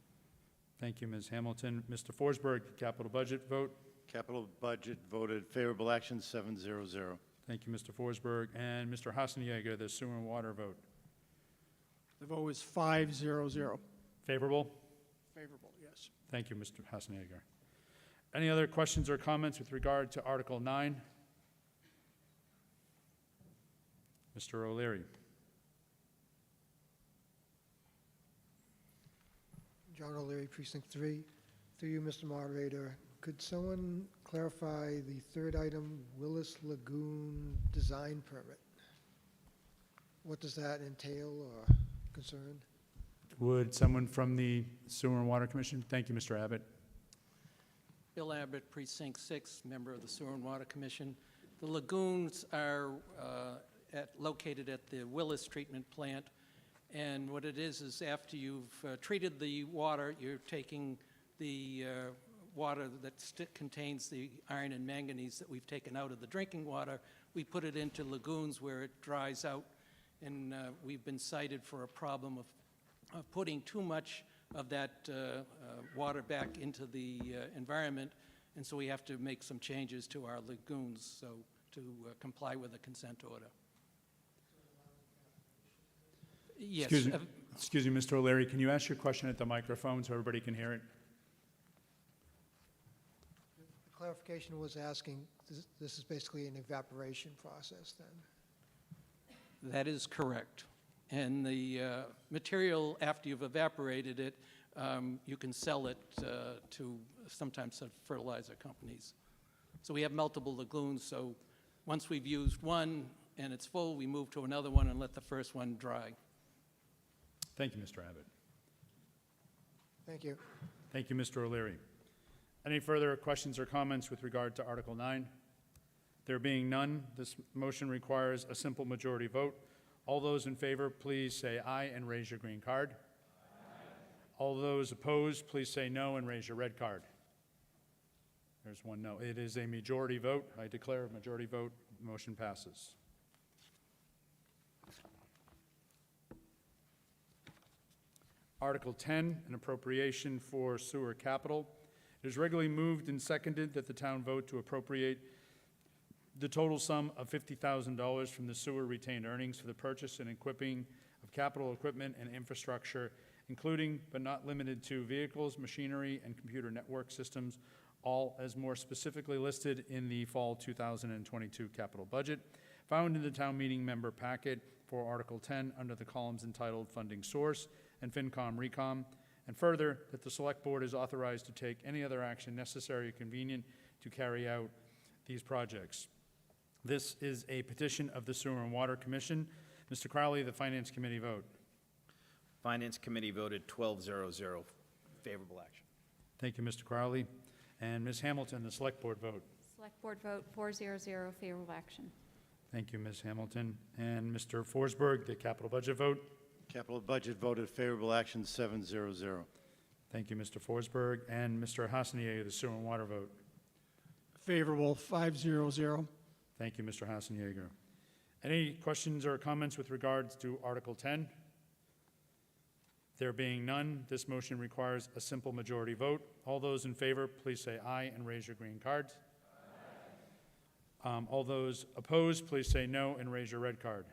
Thank you, Ms. Hamilton. Mr. Forsberg, the Capital Budget vote. Capital Budget voted favorable action 7-0-0. Thank you, Mr. Forsberg. And Mr. Hassenjäger, the Sewer and Water vote. The vote is 5-0-0. Favorable? Favorable, yes. Thank you, Mr. Hassenegger. Any other questions or comments with regard to Article 9? Mr. O'Leary. John O'Leary, Precinct 3. Through you, Mr. Moderator, could someone clarify the third item, Willis Lagoon Design Permit? What does that entail or concern? Would someone from the Sewer and Water Commission? Thank you, Mr. Abbott. Bill Abbott, Precinct 6, member of the Sewer and Water Commission. The lagoons are located at the Willis Treatment Plant, and what it is after you've treated the water, you're taking the water that contains the iron and manganese that we've taken out of the drinking water, we put it into lagoons where it dries out, and we've been cited for a problem of putting too much of that water back into the environment, and so we have to make some changes to our lagoons to comply with the consent order. Yes. Excuse me, Mr. O'Leary, can you ask your question at the microphone so everybody can hear it? The clarification was asking, this is basically an evaporation process then? That is correct. And the material, after you've evaporated it, you can sell it to sometimes fertilizer companies. So we have multiple lagoons, so once we've used one and it's full, we move to another one and let the first one dry. Thank you, Mr. Abbott. Thank you. Thank you, Mr. O'Leary. Any further questions or comments with regard to Article 9? There being none, this motion requires a simple majority vote. All those in favor, please say aye and raise your green card. Aye. All those opposed, please say no and raise your red card. There's one no. It is a majority vote. I declare a majority vote. Motion passes. Article 10, an appropriation for sewer capital. It is regularly moved and seconded that the town vote to appropriate the total sum of $50,000 from the sewer retained earnings for the purchase and equipping of capital equipment and infrastructure, including but not limited to vehicles, machinery, and computer network systems, all as more specifically listed in the fall 2022 capital budget, found in the town meeting member packet for Article 10 under the columns entitled Funding Source and FinCom Recom, and further, that the Select Board is authorized to take any other action necessary or convenient to carry out these projects. This is a petition of the Sewer and Water Commission. Mr. Crowley, the Finance Committee vote. Finance Committee voted 12-0-0, favorable action. Thank you, Mr. Crowley. And Ms. Hamilton, the Select Board vote. Select Board vote 4-0-0, favorable action. Thank you, Ms. Hamilton. And Mr. Forsberg, the Capital Budget vote. Capital Budget voted favorable action 7-0-0. Thank you, Mr. Forsberg. And Mr. Hassanier, the Sewer and Water vote. Favorable, 5-0-0. Thank you, Mr. Hassenjager. Any questions or comments with regards to Article 10? There being none, this motion requires a simple majority vote. All those in favor, please say aye and raise your green cards. All those opposed, please say no and raise your red card.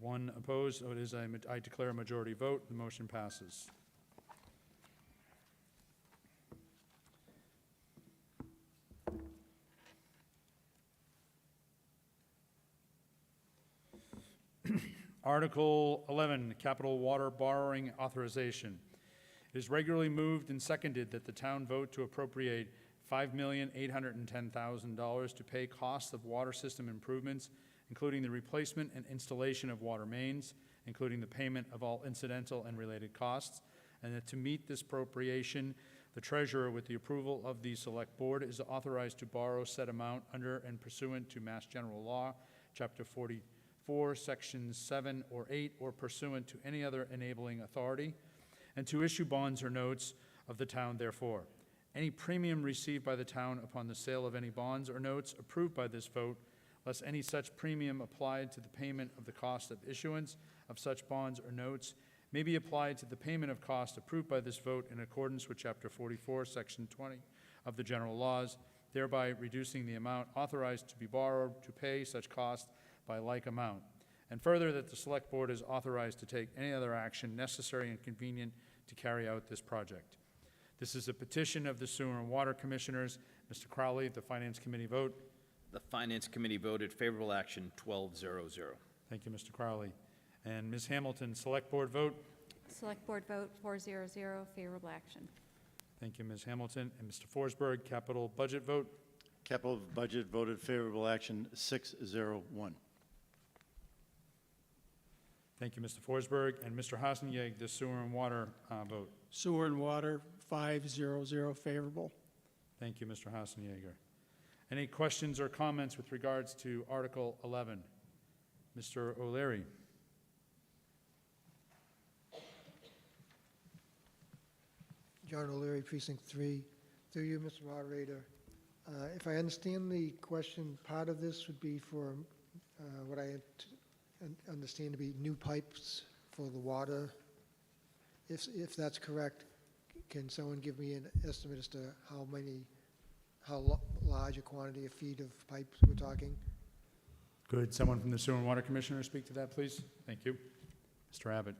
One opposed, so it is I declare a majority vote. The motion passes. Article 11, Capital Water Borrowing Authorization. It is regularly moved and seconded that the town vote to appropriate $5,810,000 to pay costs of water system improvements, including the replacement and installation of water mains, including the payment of all incidental and related costs, and that to meet this appropriation, the treasurer, with the approval of the Select Board, is authorized to borrow said amount under and pursuant to Mass General Law, Chapter 44, Sections 7 or 8, or pursuant to any other enabling authority, and to issue bonds or notes of the town therefore. Any premium received by the town upon the sale of any bonds or notes approved by this vote, less any such premium applied to the payment of the cost of issuance of such bonds or notes, may be applied to the payment of cost approved by this vote in accordance with Chapter 44, Section 20 of the general laws, thereby reducing the amount authorized to be borrowed to pay such cost by like amount. And further, that the Select Board is authorized to take any other action necessary and convenient to carry out this project. This is a petition of the Sewer and Water Commissioners. Mr. Crowley, the Finance Committee vote. The Finance Committee voted favorable action 12-0-0. Thank you, Mr. Crowley. And Ms. Hamilton, Select Board vote. Select Board vote 400, favorable action. Thank you, Ms. Hamilton. And Mr. Forsberg, Capital Budget vote. Capital Budget voted favorable action 601. Thank you, Mr. Forsberg. And Mr. Hassenjag, the Sewer and Water vote. Sewer and Water, 500 favorable. Thank you, Mr. Hassenjager. Any questions or comments with regards to Article 11? Mr. O'Leary. John O'Leary, Precinct 3. Through you, Mr. Moderator. If I understand the question, part of this would be for what I understand to be new pipes for the water. If that's correct, can someone give me an estimate as to how large a quantity of feet of pipes we're talking? Could someone from the Sewer and Water Commissioner speak to that, please? Thank you. Mr. Abbott.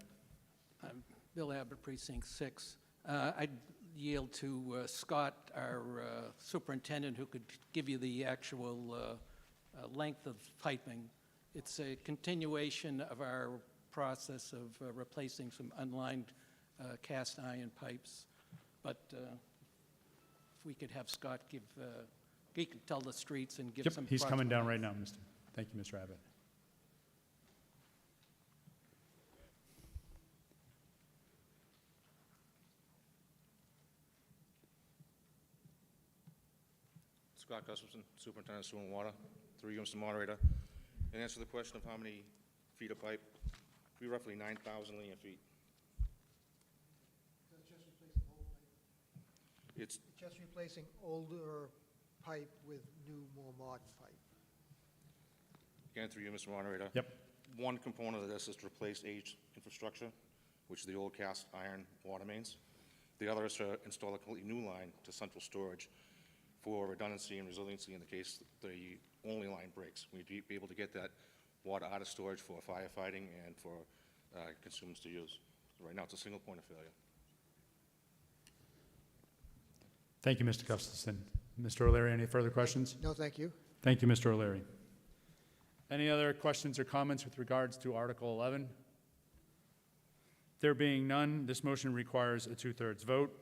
Bill Abbott, Precinct 6. I'd yield to Scott, our superintendent, who could give you the actual length of piping. It's a continuation of our process of replacing some unlined cast iron pipes. But if we could have Scott give, he could tell the streets and give some. Yep, he's coming down right approximate- now, Mr. Thank you, Mr. Abbott. Scott Gustafson, Superintendent of Sewer and Water. Through you, Mr. Moderator. In answer to the question of how many feet of pipe, we roughly 9,000 linear feet. It's Just replacing older pipe with new, more modern pipe. Again, through you, Mr. Moderator. Yep. One component of this is to replace aged infrastructure, which is the old cast iron water mains. The other is to install a completely new line to central storage for redundancy and resiliency in the case the only line breaks. We'd be able to get that water out of storage for firefighting and for consumers to use. Right now, it's a single point of failure. Thank you, Mr. Gustafson. Mr. O'Leary, any further questions? No, thank you. Thank you, Mr. O'Leary. Any other questions or comments with regards to Article 11? There being none, this motion requires a two-thirds vote.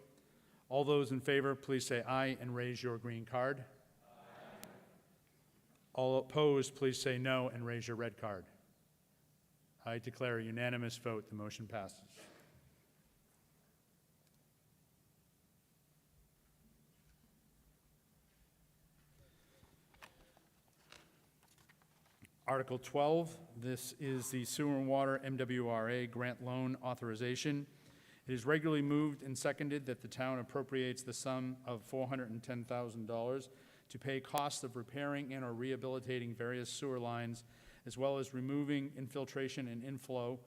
All those in favor, please say aye and raise your green card. Aye. All opposed, please say no and raise your red card. I declare a unanimous vote. The motion passes. Article 12, this is the Sewer and Water MWRA grant loan authorization. It is regularly moved and seconded that the town appropriates the sum of $410,000 to pay costs of repairing and or rehabilitating various sewer lines, as well as removing infiltration and inflow,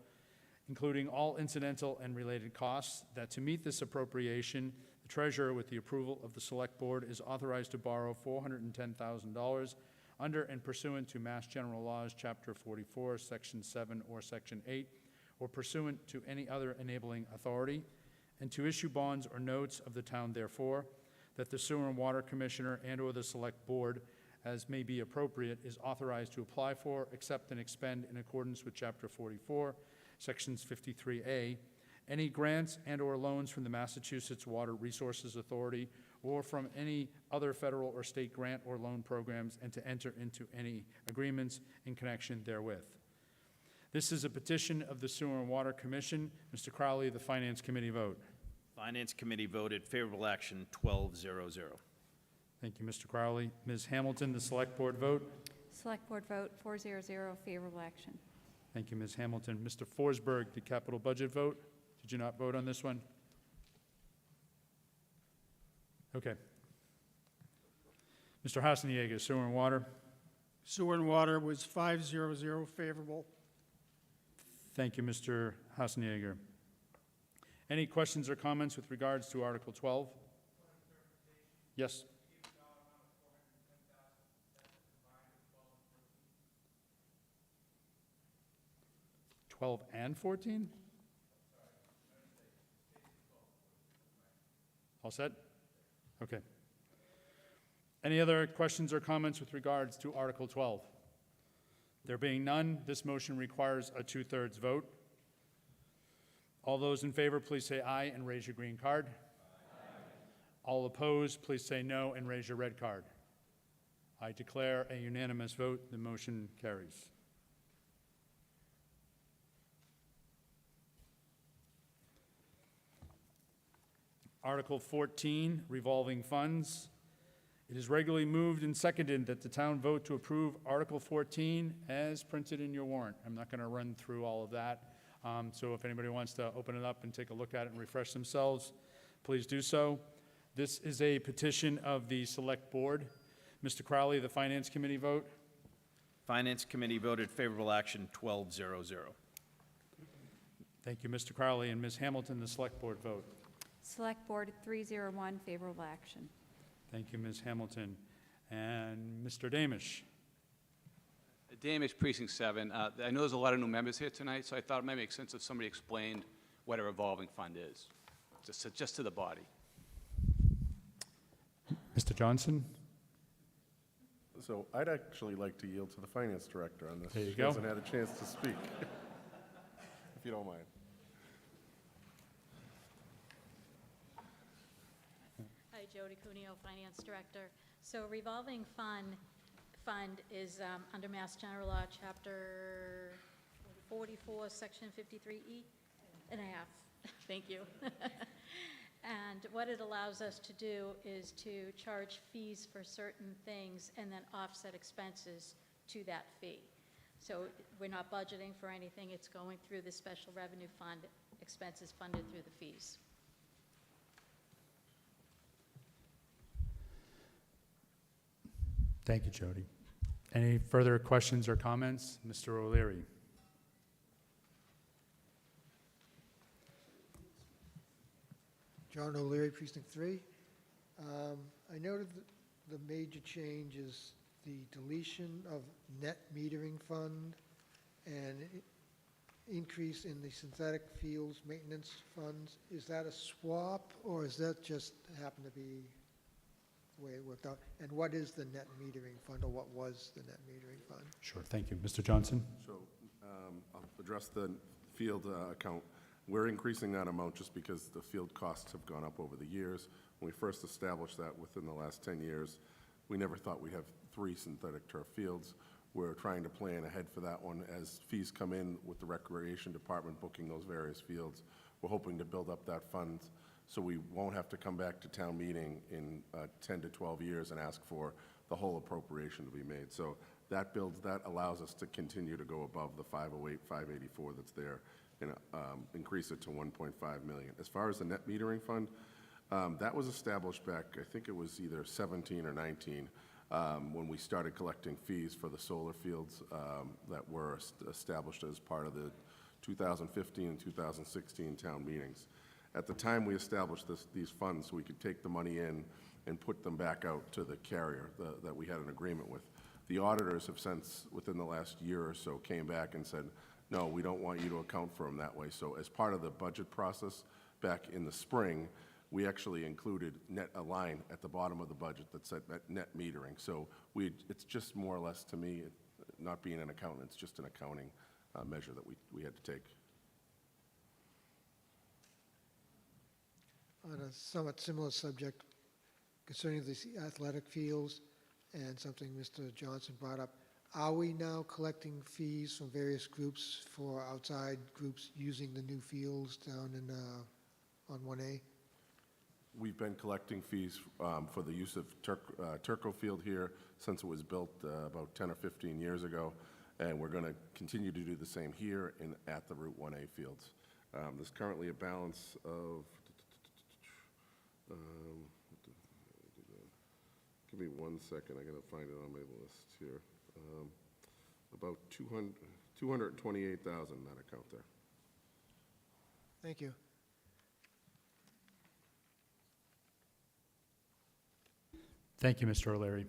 including all incidental and related costs, that to meet this appropriation, the treasurer, with the approval of the Select Board, is authorized to borrow $410,000 under and pursuant to Mass General Laws, Chapter 44, Section 7 or Section 8, or pursuant to any other enabling authority, and to issue bonds or notes of the town therefore, that the Sewer and Water Commissioner and/or the Select Board, as may be appropriate, is authorized to apply for, accept, and expend in accordance with Chapter 44, Sections 53A, any grants and/or loans from the Massachusetts Water Resources Authority or from any other federal or state grant or loan programs, and to enter into any agreements in connection therewith. This is a petition of the Sewer and Water Commission. Mr. Crowley, the Finance Committee vote. Finance Committee voted favorable action 12-0-0. Thank you, Mr. Crowley. Ms. Hamilton, the Select Board vote. Select Board vote 400, favorable action. Thank you, Ms. Hamilton. Mr. Forsberg, the Capital Budget vote. Did you not vote on this one? Okay. Mr. Hassenjag, Sewer and Water. Sewer and Water was 500 favorable. Thank you, Mr. Hassenjag. Any questions or comments with regards to Article 12? Yes. 12 and 14? All set? Okay. Any other questions or comments with regards to Article 12? There being none, this motion requires a 2/3 vote. All those in favor, please say aye and raise your green card. All opposed, please say no and raise your red card. I declare a unanimous vote. The motion carries. Article 14, revolving funds. It is regularly moved and seconded that the town vote to approve Article 14 as printed in your warrant. I'm not going to run through all of that. So if anybody wants to open it up and take a look at it and refresh themselves, please do so. This is a petition of the Select Board. Mr. Crowley, the Finance Committee vote. Finance Committee voted favorable action 12-0-0. Thank you, Mr. Crowley. And Ms. Hamilton, the Select Board vote. Select Board 301, favorable action. Thank you, Ms. Hamilton. And Mr. Damish. Damish, Precinct 7. I know there's a lot of new members here tonight, so I thought it might make sense if somebody explained what a revolving fund is, just to the body. Mr. Johnson? So I'd actually like to yield to the finance director on this. There you She go. hasn't had a chance to speak, if you don't mind. Hi, Jody Cuneo, Finance Director. So revolving fund is under Mass General Law, Chapter 44, Section 53E and a half. Thank you. And what it allows us to do is to charge fees for certain things and then offset expenses to that fee. So we're not budgeting for anything. It's going through the special revenue fund, expenses funded through the fees. Thank you, Jody. Any further questions or comments? Mr. O'Leary. John O'Leary, Precinct 3. I noted that the major change is the deletion of net metering fund and increase in the synthetic fuels maintenance funds. Is that a swap, or is that just happen to be the way it worked out? And what is the net metering fund, or what was the net metering fund? Sure, thank you. Mr. Johnson? So I'll address the field account. We're increasing that amount just because the field costs have gone up over the years. When we first established that within the last 10 years, we never thought we'd have 3 synthetic turf fields. We're trying to plan ahead for that one. As fees come in with the Recreation Department booking those various fields, we're hoping to build up that fund so we won't have to come back to town meeting in 10 to 12 years and ask for the whole appropriation to be made. So that allows us to continue to go above the 508, 584 that's there and increase it to 1.5 million. As far as the net metering fund, that was established back, I think it was either 17 or 19, when we started collecting fees for the solar fields that were established as part of the 2015 and 2016 town meetings. At the time we established these funds, we could take the money in and put them back out to the carrier that we had an agreement with. The auditors have since, within the last year or so, came back and said, no, we don't want you to account for them that way. So as part of the budget process back in the spring, we actually included a line at the bottom of the budget that said net metering. So it's just more or less, to me, not being an accountant, it's just an accounting measure that we had to take. On a somewhat similar subject concerning the athletic fields and something Mr. Johnson brought up, are we now collecting fees from various groups for outside groups using the new fields down in, on 1A? We've been collecting fees for the use of Turco Field here since it was built about 10 or 15 years ago, and we're going to continue to do the same here at the Route 1A fields. There's currently a balance of, give me 1 second, I got to find it on my list here. About 228,000 in that account there. Thank you. Thank you, Mr. O'Leary.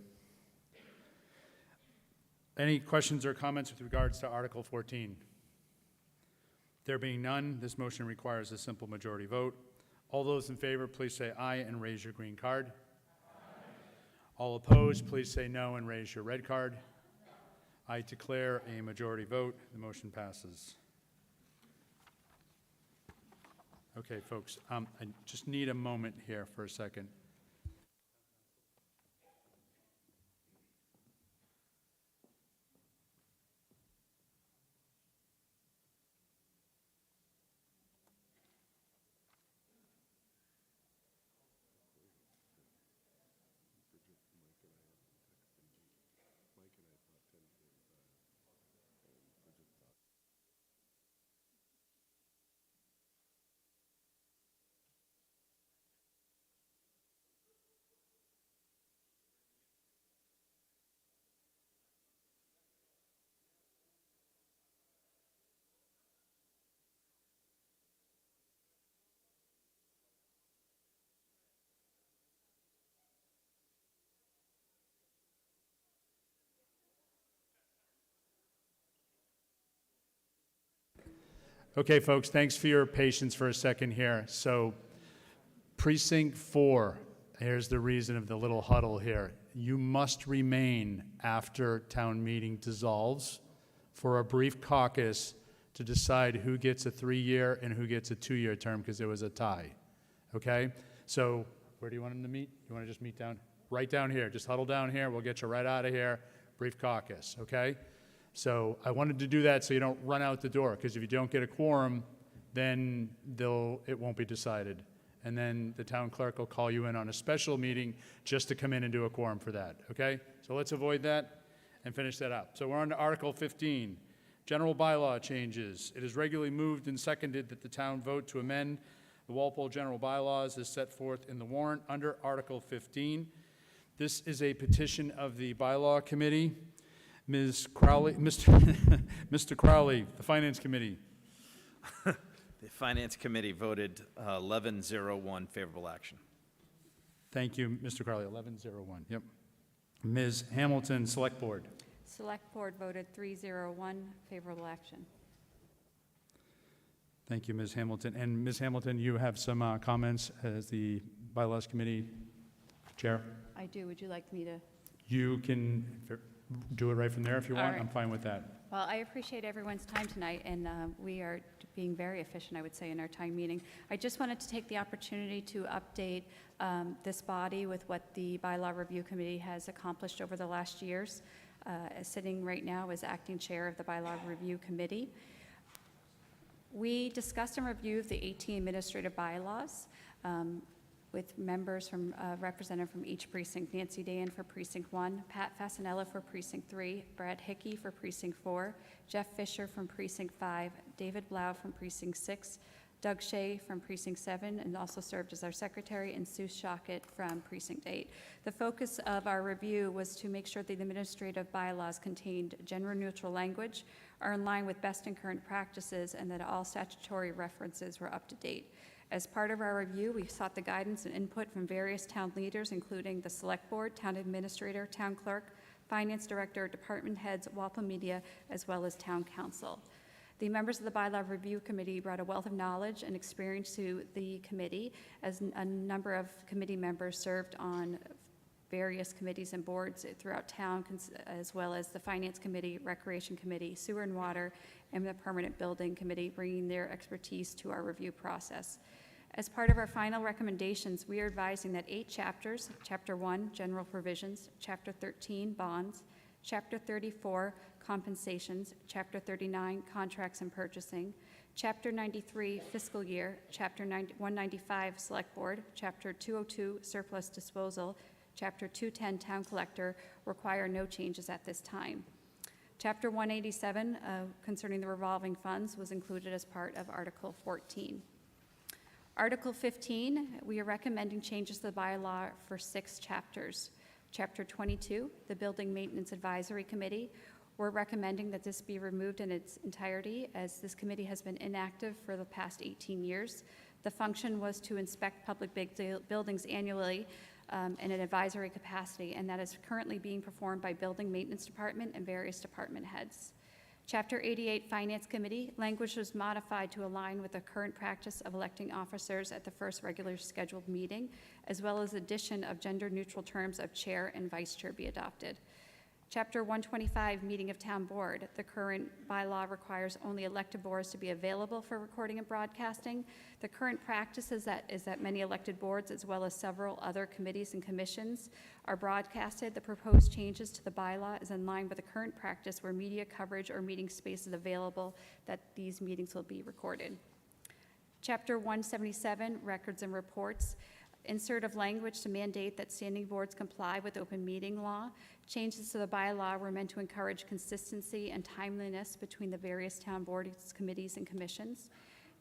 Any questions or comments with regards to Article 14? There being none, this motion requires a simple majority vote. All those in favor, please say aye and raise your green card. All opposed, please say no and raise your red card. I declare a majority vote. The motion passes. Okay, folks, I just need a moment here for a second. Okay, folks, thanks for your patience for a second here. So, Precinct 4, here's the reason of the little huddle here. You must remain after town meeting dissolves for a brief caucus to decide who gets a 3-year and who gets a 2-year term, because there was a tie. Okay? So, where do you want them to meet? You want to just meet right down here. Just huddle down here. We'll get you right out of here. Brief caucus. Okay? So I wanted to do that so you don't run out the door, because if you don't get a quorum, then it won't be decided. And then the town clerk will call you in on a special meeting just to come in and do a quorum for that, okay? So let's avoid that and finish that up. So we're on to Article 15, general bylaw changes. It is regularly moved and seconded that the town vote to amend the Walpole general bylaws as set forth in the warrant under Article 15. This is a petition of the bylaw committee. Ms. Crowley, Mr. Crowley, the Finance Committee. The Finance Committee voted 11-0-1 favorable action. Thank you, Mr. Crowley, 11-0-1, yep. Ms. Hamilton, Select Board. Select Board voted 3-0-1, favorable action. Thank you, Ms. Hamilton. And Ms. Hamilton, you have some comments as the Bylaws Committee Chair? I do. Would you like me to? You can do it right from there if you All want. right. I'm fine with that. Well, I appreciate everyone's time tonight, and we are being very efficient, I would say, in our time meeting. I just wanted to take the opportunity to update this body with what the Bylaw Review Committee has accomplished over the last years. Sitting right now as acting chair of the Bylaw Review Committee. We discussed and reviewed the 18 administrative bylaws with members from representative from each precinct: Nancy Dayan for Precinct 1, Pat Fasanella for Precinct 3, Brad Hickey for Precinct 4, Jeff Fisher from Precinct 5, David Blau from Precinct 6, Doug Shea from Precinct 7, and also served as our secretary, and Sue Shockett from Precinct 8. The focus of our review was to make sure that the administrative bylaws contained gender-neutral language, are in line with best and current practices, and that all statutory references were up to date. As part of our review, we sought the guidance and input from various town leaders, including the Select Board, Town Administrator, Town Clerk, Finance Director, Department Heads, Walpole Media, as well as Town Council. The members of the Bylaw Review Committee brought a wealth of knowledge and experience to the committee, as a number of committee members served on various committees and boards throughout town, as well as the Finance Committee, Recreation Committee, Sewer and Water, and the Permanent Building Committee, bringing their expertise to our review process. As part of our final recommendations, we are advising that 8 chapters, Chapter 1, General Provisions, Chapter 13, Bonds, Chapter 34, Compensations, Chapter 39, Contracts and Purchasing, Chapter 93, Fiscal Year, Chapter 195, Select Board, Chapter 202, Surplus Disposal, Chapter 210, Town Collector, require no changes at this time. Chapter 187, concerning the revolving funds, was included as part of Article 14. Article 15, we are recommending changes to the bylaw for 6 chapters. Chapter 22, the Building Maintenance Advisory Committee, we're recommending that this be removed in its entirety, as this committee has been inactive for the past 18 years. The function was to inspect public buildings annually in an advisory capacity, and that is currently being performed by Building Maintenance Department and various department heads. Chapter 88, Finance Committee, language was modified to align with the current practice of electing officers at the first regular scheduled meeting, as well as addition of gender-neutral terms of chair and vice chair be adopted. Chapter 125, Meeting of Town Board. The current bylaw requires only elected boards to be available for recording and broadcasting. The current practice is that many elected boards, as well as several other committees and commissions, are broadcasted. The proposed changes to the bylaw is in line with the current practice where media coverage or meeting space is available, that these meetings will be recorded. Chapter 177, Records and Reports. Insert of language to mandate that standing boards comply with open meeting law. Changes to the bylaw were meant to encourage consistency and timeliness between the various town boards, committees, and commissions.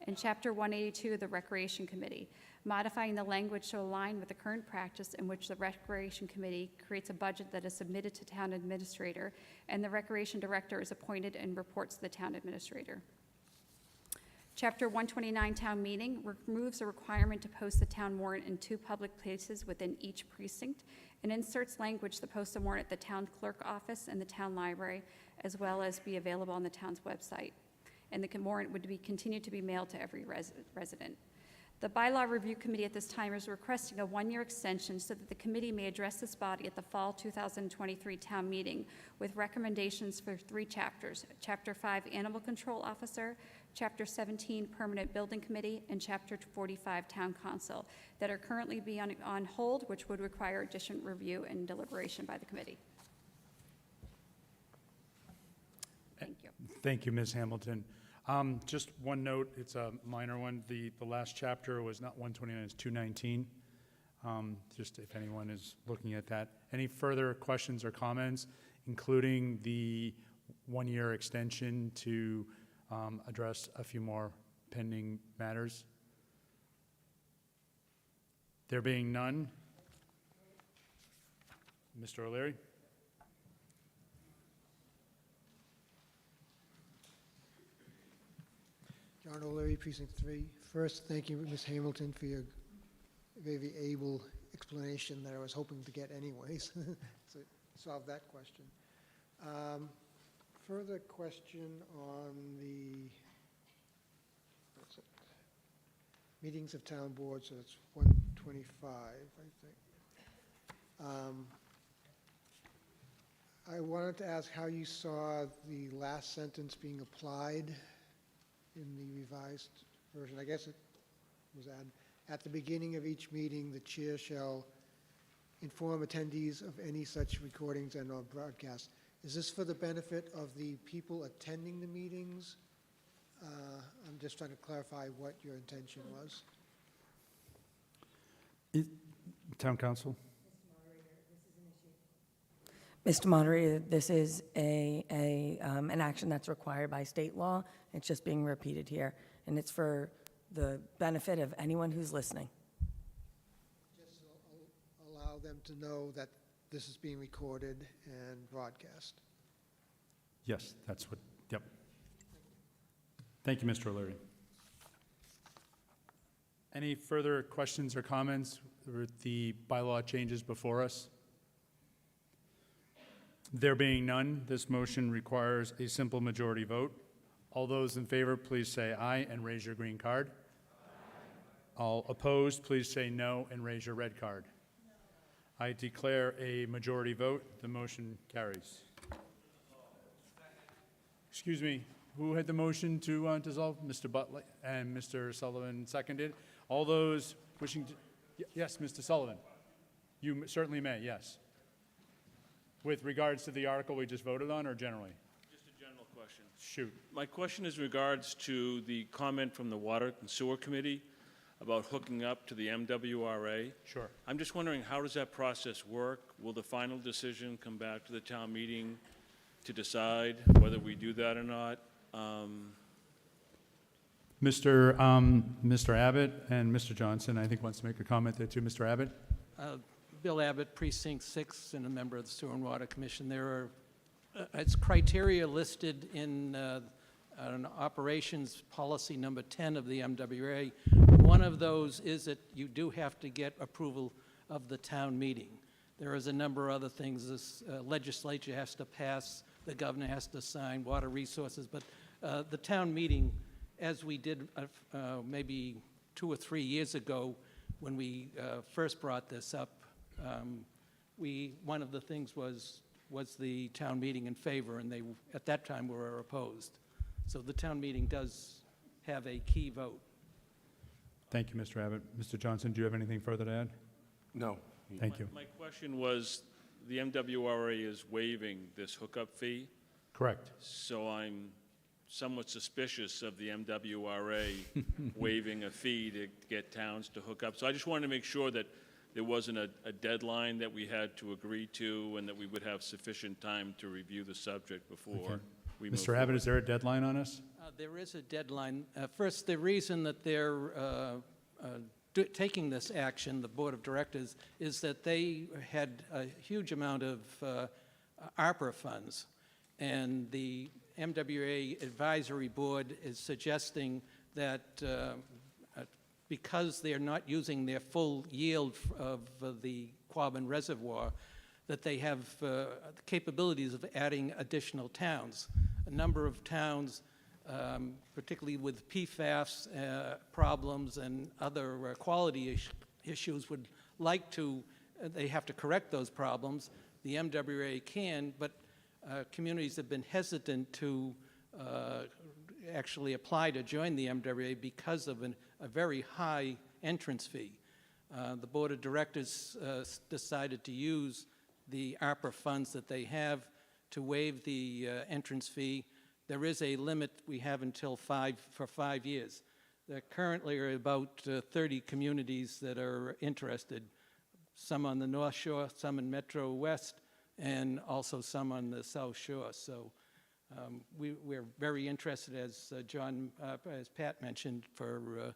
And Chapter 182, the Recreation Committee, modifying the language to align with the current practice in which the Recreation Committee creates a budget that is submitted to town administrator, and the Recreation Director is appointed and reports to the town administrator. Chapter 129, Town Meeting, removes a requirement to post the town warrant in 2 public places within each precinct and inserts language to post the warrant at the town clerk office and the town library, as well as be available on the town's website. And the warrant would be continued to be mailed to every resident. The Bylaw Review Committee at this time is requesting a 1-year extension so that the committee may address this body at the fall 2023 town meeting with recommendations for 3 chapters. Chapter 5, Animal Control Officer, Chapter 17, Permanent Building Committee, and Chapter 45, Town Council, that are currently on hold, which would require additional review and deliberation by the committee. Thank you. Thank you, Ms. Hamilton. Just one note, it's a minor one. The last chapter was not 129, it's 219. Just if anyone is looking at that. Any further questions or comments, including the 1-year extension to address a few more pending matters? There being none, Mr. O'Leary? John O'Leary, Precinct 3. First, thank you, Ms. Hamilton, for your very able explanation that I was hoping to get anyways, to solve that question. Further question on the meetings of town boards, so it's 125, I think. I wanted to ask how you saw the last sentence being applied in the revised version. I guess it was at the beginning of each meeting, the chair shall inform attendees of any such recordings and or broadcasts. Is this for the benefit of the people attending the meetings? I'm just trying to clarify what your intention was. Town Council? Mr. Moderator, this is an action that's required by state law. It's just being repeated here, and it's for the benefit of anyone who's listening. Just allow them to know that this is being recorded and broadcast. Yes, that's what, yep. Thank you, Mr. O'Leary. Any further questions or comments with the bylaw changes before us? There being none, this motion requires a simple majority vote. All those in favor, please say aye and raise your green card. Aye. All opposed, please say no and raise your red card. No. I declare a majority vote. The motion carries. Excuse me, who had the motion to dissolve? Mr. Butler and Mr. Sullivan seconded. All those wishing to, yes, Mr. Sullivan. You certainly may, yes. With regards to the article we just voted on, or generally? Just a general question. Shoot. My question is in regards to the comment from the Water and Sewer Committee about hooking up to the MWRA. Sure. I'm just wondering, how does that process work? Will the final decision come back to the town meeting to decide whether we do that or not? Mr. Abbott and Mr. Johnson, I think, wants to make a comment there too. Mr. Abbott? Bill Abbott, Precinct 6, and a member of the Sewer and Water Commission. There are, it's criteria listed in an operations policy number 10 of the MWRA. One of those is that you do have to get approval of the town meeting. There is a number of other things. This legislature has to pass the governor has to sign, water resources, but the town meeting, as we did maybe 2 or 3 years ago when we first brought this up, one of the things was the town meeting in favor, and they, at that time, were opposed. So the town meeting does have a key vote. Thank you, Mr. Abbott. Mr. Johnson, do you have anything further to add? No. Thank you. My question was, the MWRA is waiving this hookup fee, Correct. so I'm somewhat suspicious of the MWRA waiving a fee to get towns to hook up. So I just wanted to make sure that there wasn't a deadline that we had to agree to and that we would have sufficient time to review the subject before we move Mr. Abbott, forward. is there a deadline on us? There is a deadline. First, the reason that they're taking this action, the Board of Directors, is that they had a huge amount of ARPA funds, and the MWA Advisory Board is suggesting that because they're not using their full yield of the Quabbin Reservoir, that they have capabilities of adding additional towns. A number of towns, particularly with PFAS problems and other quality issues, would like to, they have to correct those problems. The MWA can, but communities have been hesitant to actually apply to join the MWA because of a very high entrance fee. The Board of Directors decided to use the ARPA funds that they have to waive the entrance fee. There is a limit we have until 5 years. There currently are about 30 communities that are interested, some on the North Shore, some in Metro West, and also some on the South Shore. So we're very interested, as as Pat mentioned, for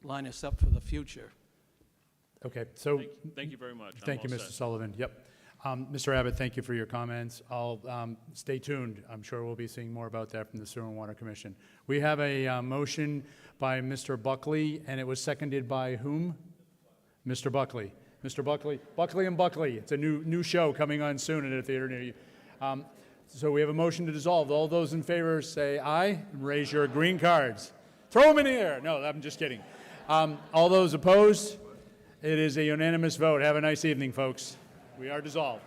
line us up for the future. Okay, so. Thank you very much. I'm Thank you, all Mr. set. Sullivan. Yep. Mr. Abbott, thank you for your comments. I'll stay tuned. I'm sure we'll be seeing more about that from the Sewer and Water Commission. We have a motion by Mr. Buckley, and it was seconded by whom? Mr. Buckley. Mr. Buckley. Buckley and Buckley. It's a new show coming on soon at a theater near you. So we have a motion to dissolve. All those in favor say aye and raise your green cards. Throw them in the air. No, I'm just kidding. All those opposed? It is a unanimous vote. Have a nice evening, folks. We are dissolved.